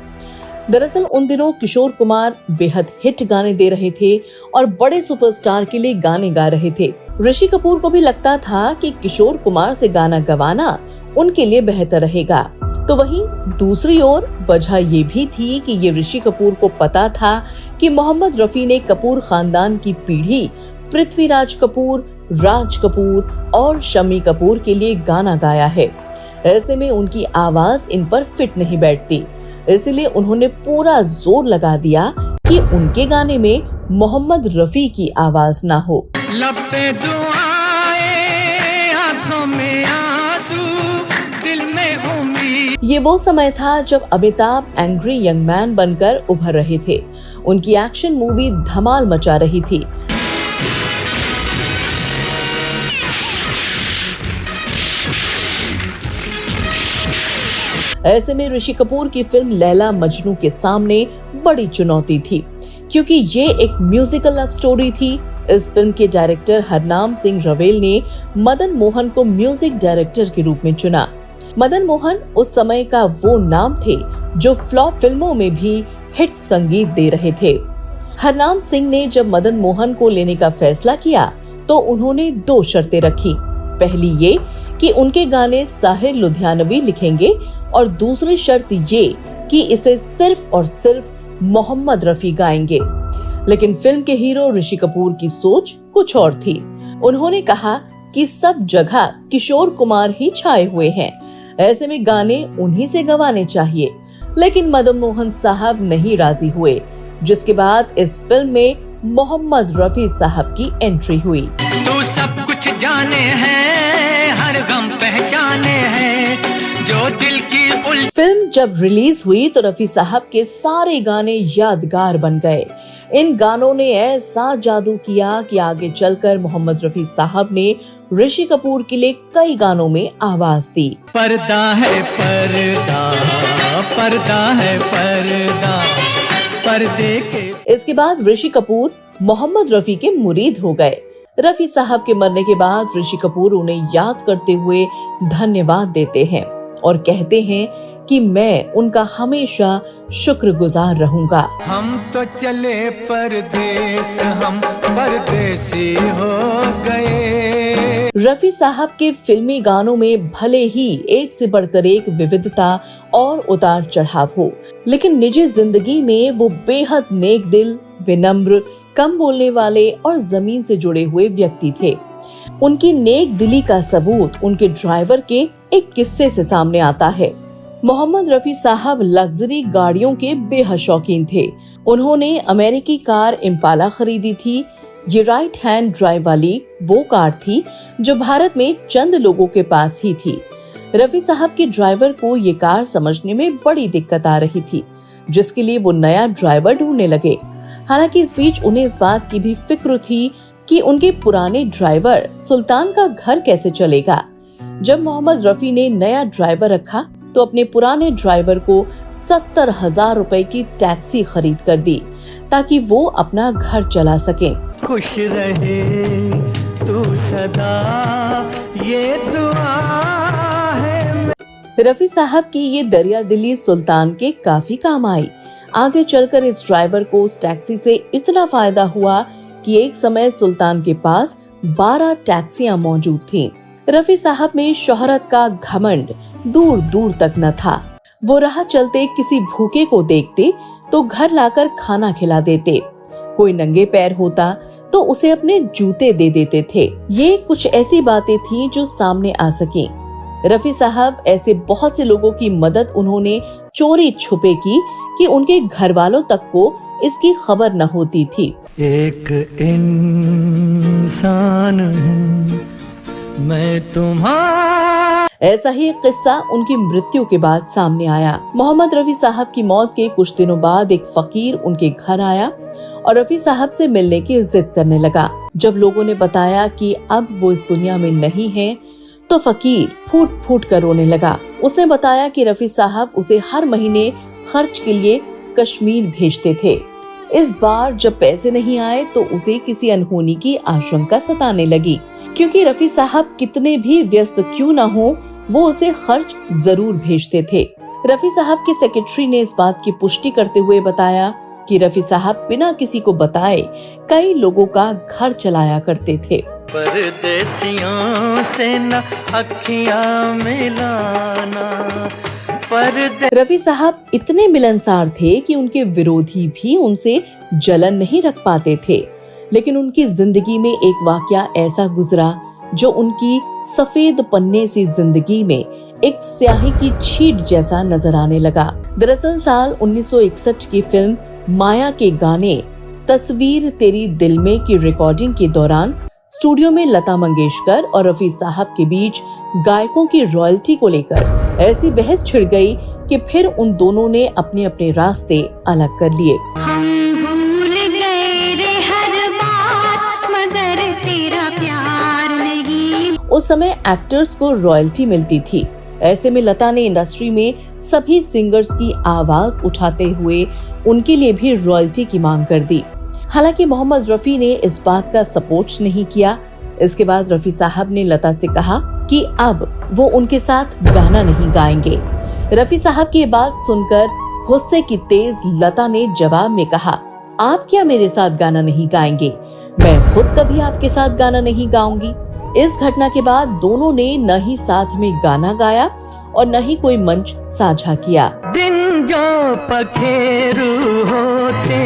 दरअसल उन दिनों किशोर कुमार बेहद हिट गाने दे रहे थे और बड़े सुपरस्टार के लिए गाने गा रहे थे। ऋषि कपूर को भी लगता था कि किशोर कुमार से गाना गवाना उनके लिए बेहतर रहेगा। तो वहीं दूसरी ओर वजह ये भी थी कि ये ऋषि कपूर को पता था कि मोहम्मद रफी ने कपूर खानदान की पीढ़ी पृथ्वीराज कपूर, राज कपूर और शम्मी कपूर के लिए गाना गाया है। ऐसे में उनकी आवाज इन पर फिट नहीं बैठती, इसलिए उन्होंने पूरा जोर लगा दिया कि उनके गाने में मोहम्मद रफी की आवाज ना हो। लब पे दुआएं, आंखों में आंसू, दिल में उम्मीद। ये वो समय था जब अमिताभ एंग्री यंग मैन बनकर उभर रहे थे। उनकी एक्शन मूवी धमाल मचा रही थी। ऐसे में ऋषि कपूर की फिल्म लैला मजनू के सामने बड़ी चुनौती थी, क्योंकि ये एक म्यूजिकल लव स्टोरी थी। इस फिल्म के डायरेक्टर हरनाम सिंह रवेल ने मदन मोहन को म्यूजिक डायरेक्टर के रूप में चुना। मदन मोहन उस समय का वो नाम थे जो फ्लॉप फिल्मों में भी हिट संगीत दे रहे थे। हरनाम सिंह ने जब मदन मोहन को लेने का फैसला किया तो उन्होंने 2 शर्तें रखी। पहली ये कि उनके गाने साहिर लुधियानवी लिखेंगे और दूसरी शर्त ये कि इसे सिर्फ और सिर्फ मोहम्मद रफी गाएंगे। लेकिन फिल्म के हीरो ऋषि कपूर की सोच कुछ और थी। उन्होंने कहा कि सब जगह किशोर कुमार ही छाए हुए हैं, ऐसे में गाने उन्हीं से गवाने चाहिए। लेकिन मदन मोहन साहब नहीं राजी हुए, जिसके बाद इस फिल्म में मोहम्मद रफी साहब की एंट्री हुई। तू सब कुछ जाने हैं, हर गम पहचाने हैं, जो दिल की फिल्म जब रिलीज हुई तो रफी साहब के सारे गाने यादगार बन गए। इन गानों ने ऐसा जादू किया कि आगे चलकर मोहम्मद रफी साहब ने ऋषि कपूर के लिए कई गानों में आवाज दी। पर्दा है पर्दा, पर्दा है पर्दा, पर्दे के। इसके बाद ऋषि कपूर मोहम्मद रफी के मुरीद हो गए। रफी साहब के मरने के बाद ऋषि कपूर उन्हें याद करते हुए धन्यवाद देते हैं और कहते हैं कि मैं उनका हमेशा शुक्रगुजार रहूंगा। हम तो चले परदेस, हम परदेसी हो गए। रफी साहब के फिल्मी गानों में भले ही एक से बढ़कर एक विविधता और उतार चढ़ाव हो, लेकिन निजी जिंदगी में वो बेहद नेक दिल, विनम्र, कम बोलने वाले और जमीन से जुड़े हुए व्यक्ति थे। उनकी नेक दिली का सबूत उनके ड्राइवर के एक किस्से से सामने आता है। मोहम्मद रफी साहब लग्जरी गाड़ियों के बेहद शौकीन थे। उन्होंने अमेरिकी कार इम्पाला खरीदी थी। ये राइट हैंड ड्राइव वाली वो कार थी जो भारत में चंद लोगों के पास ही थी। रफी साहब के ड्राइवर को ये कार समझने में बड़ी दिक्कत आ रही थी, जिसके लिए वो नया ड्राइवर ढूंढने लगे। हालांकि इस बीच उन्हें इस बात की भी फिक्र थी कि उनके पुराने ड्राइवर सुल्तान का घर कैसे चलेगा। जब मोहम्मद रफी ने नया ड्राइवर रखा तो अपने पुराने ड्राइवर को 70,000 रुपए की टैक्सी खरीद कर दी ताकि वो अपना घर चला सके। खुश रहे तू सदा, ये दुआ है। रफी साहब की ये दरिया दिली सुल्तान के काफी काम आई। आगे चलकर इस ड्राइवर को उस टैक्सी से इतना फायदा हुआ कि एक समय सुल्तान के पास 12 टैक्सियां मौजूद थीं। रफी साहब में शोहरत का घमंड दूर दूर तक न था। वो राह चलते किसी भूखे को देखते तो घर लाकर खाना खिला देते। कोई नंगे पैर होता तो उसे अपने जूते दे देते थे। ये कुछ ऐसी बातें थीं जो सामने आ सकें। रफी साहब ऐसे बहुत से लोगों की मदद उन्होंने चोरी छुपे की कि उनके घर वालों तक को इसकी खबर न होती थी। एक इंसान हूँ मैं तुम्हारा। ऐसा ही एक किस्सा उनकी मृत्यु के बाद सामने आया। मोहम्मद रफी साहब की मौत के कुछ दिनों बाद एक फकीर उनके घर आया और रफी साहब से मिलने की जिद करने लगा। जब लोगों ने बताया कि अब वो इस दुनिया में नहीं है, तो फकीर फूट फूट कर रोने लगा। उसने बताया कि रफी साहब उसे हर महीने खर्च के लिए कश्मीर भेजते थे। इस बार जब पैसे नहीं आए तो उसे किसी अनहोनी की आशंका सताने लगी, क्योंकि रफी साहब कितने भी व्यस्त क्यों न हो, वो उसे खर्च जरूर भेजते थे। रफी साहब के सेक्रेटरी ने इस बात की पुष्टि करते हुए बताया कि रफी साहब बिना किसी को बताए कई लोगों का घर चलाया करते थे। परदेसियों से न अखियां मिलाना। रफी साहब इतने मिलनसार थे कि उनके विरोधी भी उनसे जलन नहीं रख पाते थे। लेकिन उनकी जिंदगी में एक वाकया ऐसा गुजरा जो उनकी सफेद पन्ने सी जिंदगी में एक स्याही की छींट जैसा नजर आने लगा। दरअसल साल 1961 की फिल्म माया के गाने तस्वीर तेरी दिल में की रिकॉर्डिंग के दौरान स्टूडियो में लता मंगेशकर और रफी साहब के बीच गायकों की रॉयल्टी को लेकर ऐसी बहस छिड़ गई कि फिर उन दोनों ने अपने अपने रास्ते अलग कर लिए। हम भूल गए रे हर बात, मगर तेरा प्यार नहीं। उस समय एक्टर्स को रॉयल्टी मिलती थी। ऐसे में लता ने इंडस्ट्री में सभी सिंगर्स की आवाज उठाते हुए उनके लिए भी रॉयल्टी की मांग कर दी। हालांकि मोहम्मद रफी ने इस बात का सपोर्ट नहीं किया। इसके बाद रफी साहब ने लता से कहा कि अब वो उनके साथ गाना नहीं गाएंगे। रफी साहब की बात सुनकर गुस्से की तेज लता ने जवाब में कहा, आप क्या मेरे साथ गाना नहीं गाएंगे? मैं खुद कभी आपके साथ गाना नहीं गाऊंगी। इस घटना के बाद दोनों ने न ही साथ में गाना गाया और न ही कोई मंच साझा किया। दिन जो पखेरु होते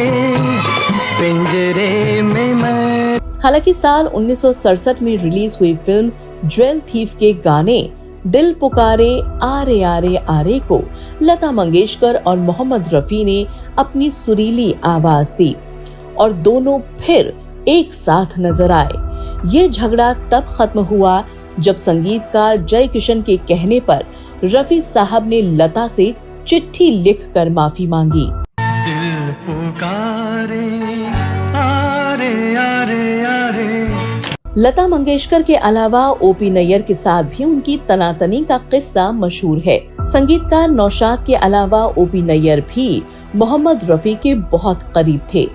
पिंजरे में मैं। हालांकि साल 1967 में रिलीज हुई फिल्म ज्वेल थीफ के गाने दिल पुकारे आरे आरे आरे को लता मंगेशकर और मोहम्मद रफी ने अपनी सुरीली आवाज दी और दोनों फिर एक साथ नजर आए। ये झगड़ा तब खत्म हुआ जब संगीतकार जय किशन के कहने पर रफी साहब ने लता से चिट्ठी लिखकर माफी मांगी। दिल पुकारे आरे आरे आरे। लता मंगेशकर के अलावा ओपी नैयर के साथ भी उनकी तनातनी का किस्सा मशहूर है। संगीतकार नौशाद के अलावा ओपी नैयर भी मोहम्मद रफी के बहुत करीब थे,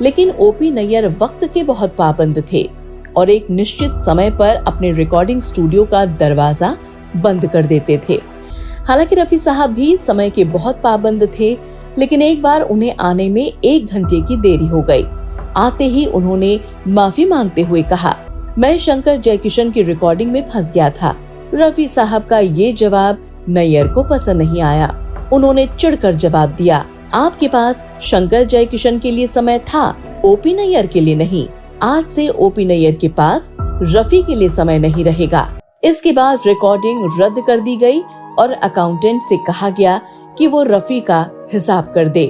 लेकिन ओपी नैयर वक्त के बहुत पाबंद थे और एक निश्चित समय पर अपने रिकॉर्डिंग स्टूडियो का दरवाजा बंद कर देते थे। हालांकि रफी साहब भी समय के बहुत पाबंद थे, लेकिन एक बार उन्हें आने में 1 घंटे की देरी हो गई। आते ही उन्होंने माफी मांगते हुए कहा, मैं शंकर जयकिशन की रिकॉर्डिंग में फंस गया था। रफी साहब का ये जवाब नैयर को पसंद नहीं आया। उन्होंने चिढ़कर जवाब दिया, आपके पास शंकर जयकिशन के लिए समय था, ओपी नैयर के लिए नहीं। आज से ओपी नैयर के पास रफी के लिए समय नहीं रहेगा। इसके बाद रिकॉर्डिंग रद्द कर दी गई और अकाउंटेंट से कहा गया कि वो रफी का हिसाब कर दे।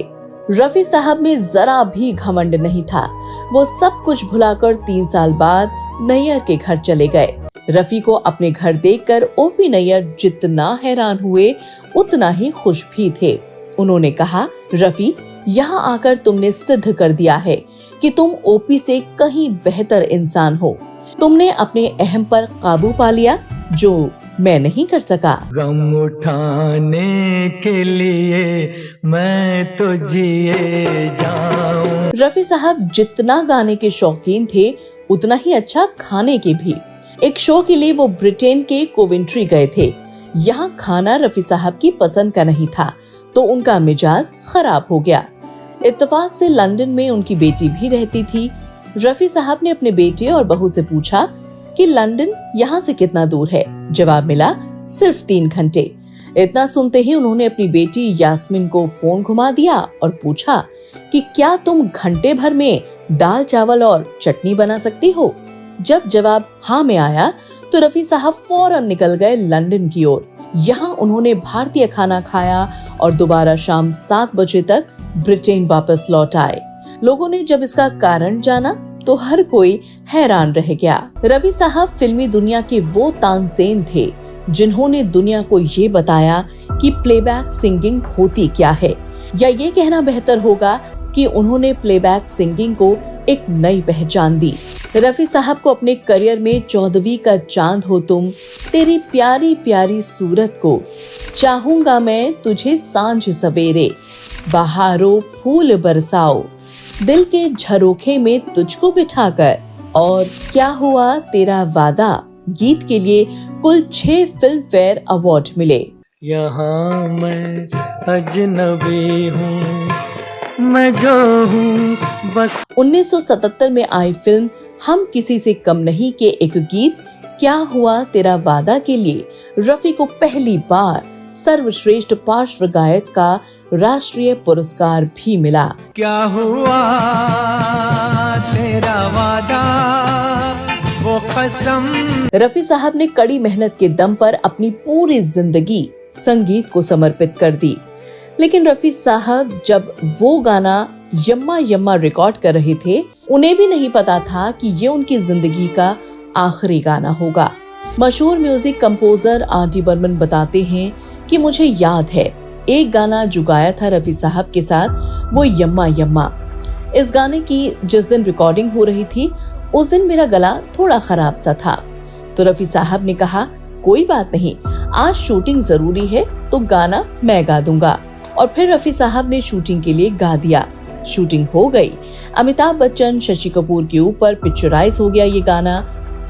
रफी साहब में जरा भी घमंड नहीं था। वो सब कुछ भुलाकर 3 साल बाद नैयर के घर चले गए। रफी को अपने घर देखकर ओपी नैयर जितना हैरान हुए उतना ही खुश भी थे। उन्होंने कहा, रफी, यहाँ आकर तुमने सिद्ध कर दिया है कि तुम ओपी से कहीं बेहतर इंसान हो। तुमने अपने अहम पर काबू पा लिया, जो मैं नहीं कर सका। गम उठाने के लिए मैं तो जिए जाऊं। रफी साहब जितना गाने के शौकीन थे, उतना ही अच्छा खाने के भी। एक शो के लिए वो ब्रिटेन के कोवेंट्री गए थे। यहाँ खाना रफी साहब की पसंद का नहीं था, तो उनका मिजाज खराब हो गया। इत्तेफाक से लंदन में उनकी बेटी भी रहती थी। रफी साहब ने अपने बेटे और बहू से पूछा कि लंदन यहाँ से कितना दूर है। जवाब मिला, सिर्फ 3 घंटे। इतना सुनते ही उन्होंने अपनी बेटी यास्मीन को फोन घुमा दिया और पूछा कि क्या तुम घंटे भर में दाल चावल और चटनी बना सकती हो। जब जवाब हाँ में आया तो रफी साहब फौरन निकल गए लंदन की ओर। यहाँ उन्होंने भारतीय खाना खाया और दोबारा शाम 7 बजे तक ब्रिटेन वापस लौट आए। लोगों ने जब इसका कारण जाना तो हर कोई हैरान रह गया। रफी साहब फिल्मी दुनिया के वो तानसेन थे जिन्होंने दुनिया को ये बताया कि प्लेबैक सिंगिंग होती क्या है, या ये कहना बेहतर होगा कि उन्होंने प्लेबैक सिंगिंग को एक नई पहचान दी। रफी साहब को अपने करियर में 14वीं का चांद हो तुम, तेरी प्यारी प्यारी सूरत को चाहूंगा मैं तुझे सांझ सवेरे, बहारों फूल बरसाओ, दिल के झरोखे में तुझको बिठाकर, और क्या हुआ तेरा वादा गीत के लिए कुल 6 फिल्म फेयर अवार्ड मिले। यहाँ मैं अजनबी हूँ, मैं जो हूँ बस। 1977 में आई फिल्म हम किसी से कम नहीं के एक गीत क्या हुआ तेरा वादा के लिए रफी को पहली बार सर्वश्रेष्ठ पार्श्व गायक का राष्ट्रीय पुरस्कार भी मिला। क्या हुआ तेरा वादा वो कसम। रफी साहब ने कड़ी मेहनत के दम पर अपनी पूरी जिंदगी संगीत को समर्पित कर दी, लेकिन रफी साहब जब वो गाना यम्मा यम्मा रिकॉर्ड कर रहे थे, उन्हें भी नहीं पता था कि ये उनकी जिंदगी का आखिरी गाना होगा। मशहूर म्यूजिक कंपोजर R.D. बर्मन बताते हैं कि मुझे याद है एक गाना जो गाया था रफी साहब के साथ, वो यम्मा यम्मा। इस गाने की जिस दिन रिकॉर्डिंग हो रही थी उस दिन मेरा गला थोड़ा खराब सा था, तो रफी साहब ने कहा कोई बात नहीं, आज शूटिंग जरूरी है तो गाना मैं गा दूंगा। और फिर रफी साहब ने शूटिंग के लिए गा दिया। शूटिंग हो गई, अमिताभ बच्चन, शशि कपूर के ऊपर पिक्चराइज हो गया ये गाना,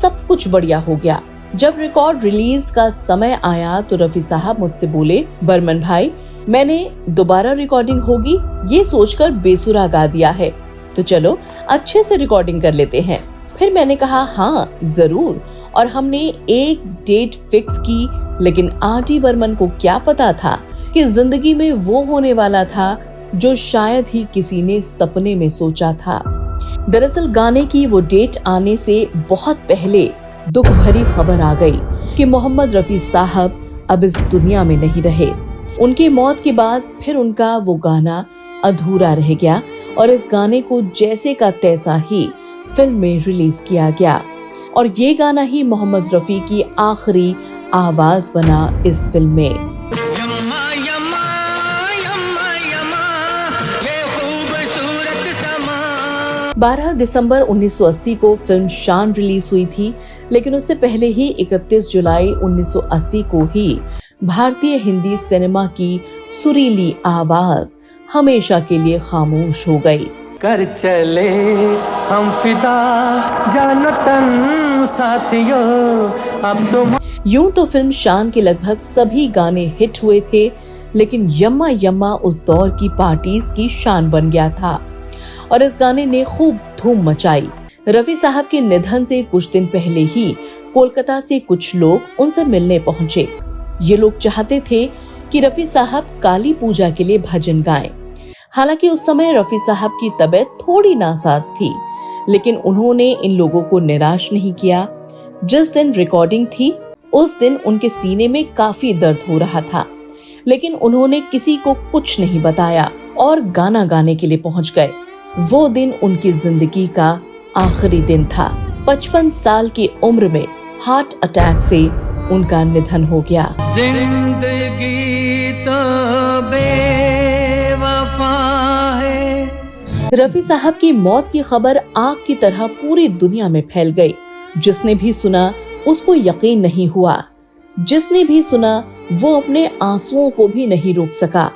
सब कुछ बढ़िया हो गया। जब रिकॉर्ड रिलीज का समय आया तो रफी साहब मुझसे बोले, बर्मन भाई, मैंने दोबारा रिकॉर्डिंग होगी ये सोचकर बेसुरा गा दिया है, तो चलो अच्छे से रिकॉर्डिंग कर लेते हैं। फिर मैंने कहा हाँ जरूर, और हमने एक डेट फिक्स की। लेकिन R.D. बर्मन को क्या पता था कि जिंदगी में वो होने वाला था जो शायद ही किसी ने सपने में सोचा था। दरअसल गाने की वो डेट आने से बहुत पहले दुख भरी खबर आ गई कि मोहम्मद रफी साहब अब इस दुनिया में नहीं रहे। उनकी मौत के बाद फिर उनका वो गाना अधूरा रह गया और इस गाने को जैसे का तैसा ही फिल्म में रिलीज किया गया, और ये गाना ही मोहम्मद रफी की आखिरी आवाज बना इस फिल्म में। यम्मा यम्मा यम्मा यम्मा ये खूबसूरत समा। 12 दिसंबर 1980 को फिल्म शान रिलीज हुई थी, लेकिन उससे पहले ही 31 जुलाई 1980 को ही भारतीय हिंदी सिनेमा की सुरीली आवाज हमेशा के लिए खामोश हो गई। कर चले हम फिदा जानो तन हूँ साथियों, अब तो यूं तो फिल्म शान के लगभग सभी गाने हिट हुए थे, लेकिन यम्मा यम्मा उस दौर की पार्टीज की शान बन गया था और इस गाने ने खूब धूम मचाई। रफी साहब के निधन से कुछ दिन पहले ही कोलकाता से कुछ लोग उनसे मिलने पहुंचे। ये लोग चाहते थे कि रफी साहब काली पूजा के लिए भजन गाएं। हालांकि उस समय रफी साहब की तबीयत थोड़ी नासाज थी, लेकिन उन्होंने इन लोगों को निराश नहीं किया। जिस दिन रिकॉर्डिंग थी उस दिन उनके सीने में काफी दर्द हो रहा था, लेकिन उन्होंने किसी को कुछ नहीं बताया और गाना गाने के लिए पहुंच गए। वो दिन उनकी जिंदगी का आखिरी दिन था। 55 साल की उम्र में हार्ट अटैक से उनका निधन हो गया। जिंदगी तो बेवफा है। रफी साहब की मौत की खबर आग की तरह पूरी दुनिया में फैल गई। जिसने भी सुना उसको यकीन नहीं हुआ। जिसने भी सुना वो अपने आंसुओं को भी नहीं रोक सका।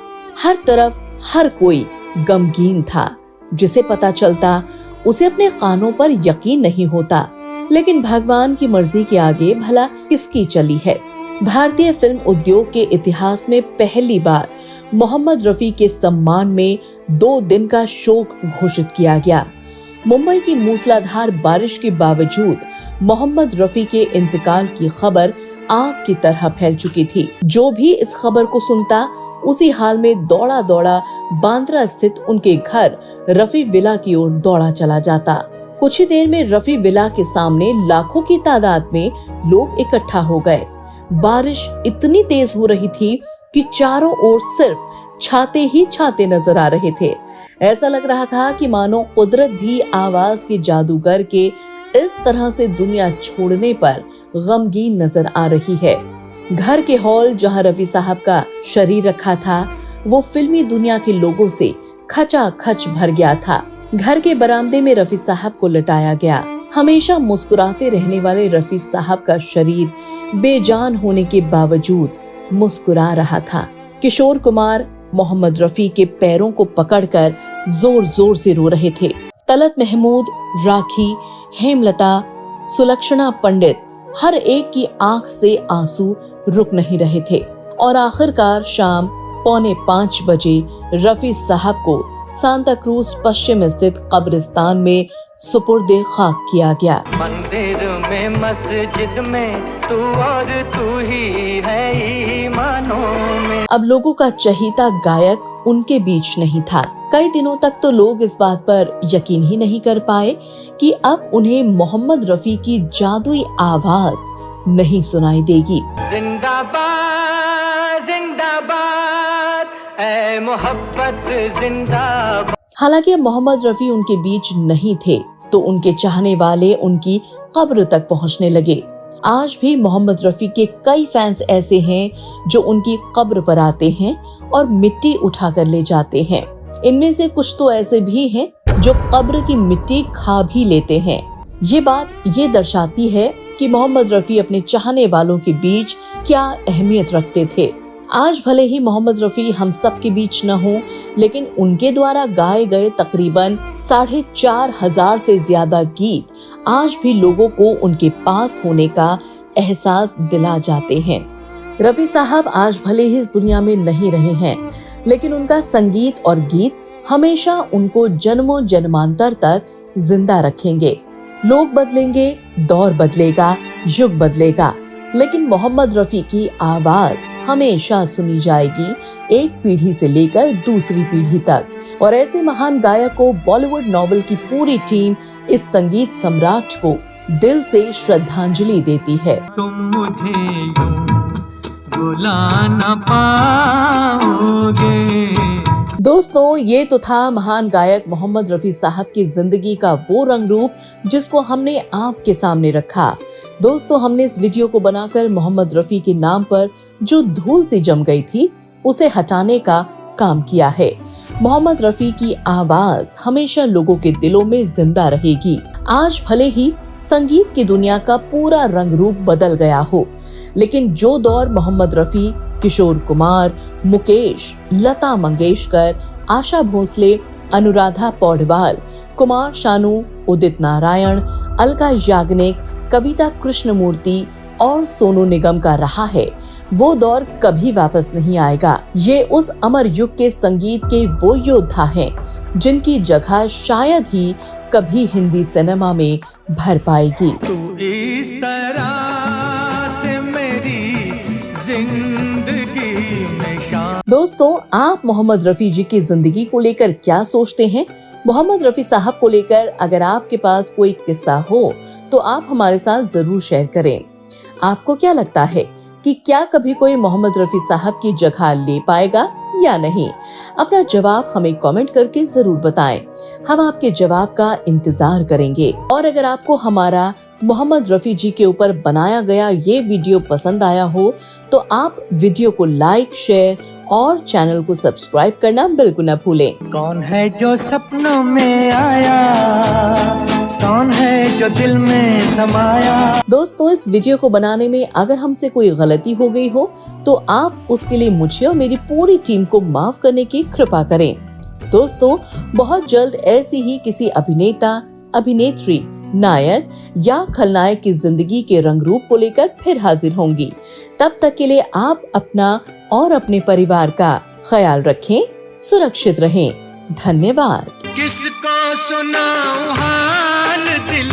हर तरफ हर कोई गमगीन था। जिसे पता चलता उसे अपने कानों पर यकीन नहीं होता। लेकिन भगवान की मर्जी के आगे भला किसकी चली है। भारतीय फिल्म उद्योग के इतिहास में पहली बार मोहम्मद रफी के सम्मान में 2 दिन का शोक घोषित किया गया। मुंबई की मूसलाधार बारिश के बावजूद मोहम्मद रफी के इंतकाल की खबर आग की तरह फैल चुकी थी। जो भी इस खबर को सुनता उसी हाल में दौड़ा दौड़ा बांद्रा स्थित उनके घर रफी विला की ओर दौड़ा चला जाता। कुछ ही देर में रफी विला के सामने लाखों की तादाद में लोग इकट्ठा हो गए। बारिश इतनी तेज हो रही थी कि चारों ओर सिर्फ छाते ही छाते नजर आ रहे थे। ऐसा लग रहा था कि मानो कुदरत भी आवाज के जादूगर के इस तरह से दुनिया छोड़ने पर गमगीन नजर आ रही है। घर के हॉल जहां रफी साहब का शरीर रखा था वो फिल्मी दुनिया के लोगों से खचाखच भर गया था। घर के बरामदे में रफी साहब को लटाया गया। हमेशा मुस्कुराते रहने वाले रफी साहब का शरीर बेजान होने के बावजूद मुस्कुरा रहा था। किशोर कुमार मोहम्मद रफी के पैरों को पकड़कर जोर जोर से रो रहे थे। तलत महमूद, राखी, हेमलता, सुलक्षणा पंडित, हर एक की आंख से आंसू रुक नहीं रहे थे और आखिरकार शाम 4:45 बजे रफी साहब को सांता क्रूज पश्चिम स्थित कब्रिस्तान में सुपुर्दे खाक किया गया। मंदिर में मस्जिद में तू और तू ही है ईमानों में। अब लोगों का चहीता गायक उनके बीच नहीं था। कई दिनों तक तो लोग इस बात पर यकीन ही नहीं कर पाए कि अब उन्हें मोहम्मद रफी की जादुई आवाज नहीं सुनाई देगी। जिंदाबाद जिंदाबाद ऐ मोहब्बत जिंदाबाद। हालांकि अब मोहम्मद रफी उनके बीच नहीं थे तो उनके चाहने वाले उनकी कब्र तक पहुंचने लगे। आज भी मोहम्मद रफी के कई फैंस ऐसे हैं जो उनकी कब्र पर आते हैं और मिट्टी उठाकर ले जाते हैं। इनमें से कुछ तो ऐसे भी हैं जो कब्र की मिट्टी खा भी लेते हैं। ये बात ये दर्शाती है कि मोहम्मद रफी अपने चाहने वालों के बीच क्या अहमियत रखते थे। आज भले ही मोहम्मद रफी हम सब के बीच न हो, लेकिन उनके द्वारा गाए गए तकरीबन 4,500 से ज्यादा गीत आज भी लोगों को उनके पास होने का एहसास दिला जाते हैं। रफी साहब आज भले ही इस दुनिया में नहीं रहे हैं, लेकिन उनका संगीत और गीत हमेशा उनको जन्मों जन्मांतर तक जिंदा रखेंगे। लोग बदलेंगे, दौर बदलेगा, युग बदलेगा, लेकिन मोहम्मद रफी की आवाज हमेशा सुनी जाएगी, एक पीढ़ी से लेकर दूसरी पीढ़ी तक। और ऐसे महान गायक को बॉलीवुड नॉवेल की पूरी टीम इस संगीत सम्राट को दिल से श्रद्धांजलि देती है। तुम मुझे यूं बुला न पाओगे। दोस्तों, ये तो था महान गायक मोहम्मद रफी साहब की जिंदगी का वो रंग रूप जिसको हमने आपके सामने रखा। दोस्तों, हमने इस वीडियो को बनाकर मोहम्मद रफी के नाम पर जो धूल सी जम गई थी उसे हटाने का काम किया है। मोहम्मद रफी की आवाज हमेशा लोगों के दिलों में जिंदा रहेगी। आज भले ही संगीत की दुनिया का पूरा रंग रूप बदल गया हो, लेकिन जो दौर मोहम्मद रफी, किशोर कुमार, मुकेश, लता मंगेशकर, आशा भोसले, अनुराधा पौडवाल, कुमार शानू, उदित नारायण, अलका याग्निक, कविता कृष्णमूर्ति और सोनू निगम का रहा है, वो दौर कभी वापस नहीं आएगा। ये उस अमर युग के संगीत के वो योद्धा हैं जिनकी जगह शायद ही कभी हिंदी सिनेमा में भर पाएगी। तू इस तरह से मेरी जिंदगी में दोस्तों, आप मोहम्मद रफी जी की जिंदगी को लेकर क्या सोचते हैं? मोहम्मद रफी साहब को लेकर अगर आपके पास कोई किस्सा हो तो आप हमारे साथ जरूर शेयर करें। आपको क्या लगता है कि क्या कभी कोई मोहम्मद रफी साहब की जगह ले पाएगा या नहीं? अपना जवाब हमें कमेंट करके जरूर बताएं। हम आपके जवाब का इंतजार करेंगे। और अगर आपको हमारा मोहम्मद रफी जी के ऊपर बनाया गया ये वीडियो पसंद आया हो तो आप वीडियो को लाइक, शेयर और चैनल को सब्सक्राइब करना बिल्कुल न भूलें। कौन है जो सपनों में आया, कौन है जो दिल में समाया। दोस्तों, इस वीडियो को बनाने में अगर हमसे कोई गलती हो गई हो तो आप उसके लिए मुझे और मेरी पूरी टीम को माफ करने की कृपा करें। दोस्तों, बहुत जल्द ऐसी ही किसी अभिनेता, अभिनेत्री, नायक या खलनायक की जिंदगी के रंग रूप को लेकर फिर हाजिर होंगी। तब तक के लिए आप अपना और अपने परिवार का ख्याल रखें, सुरक्षित रहें। धन्यवाद। किसको सुनाऊं हाल दिल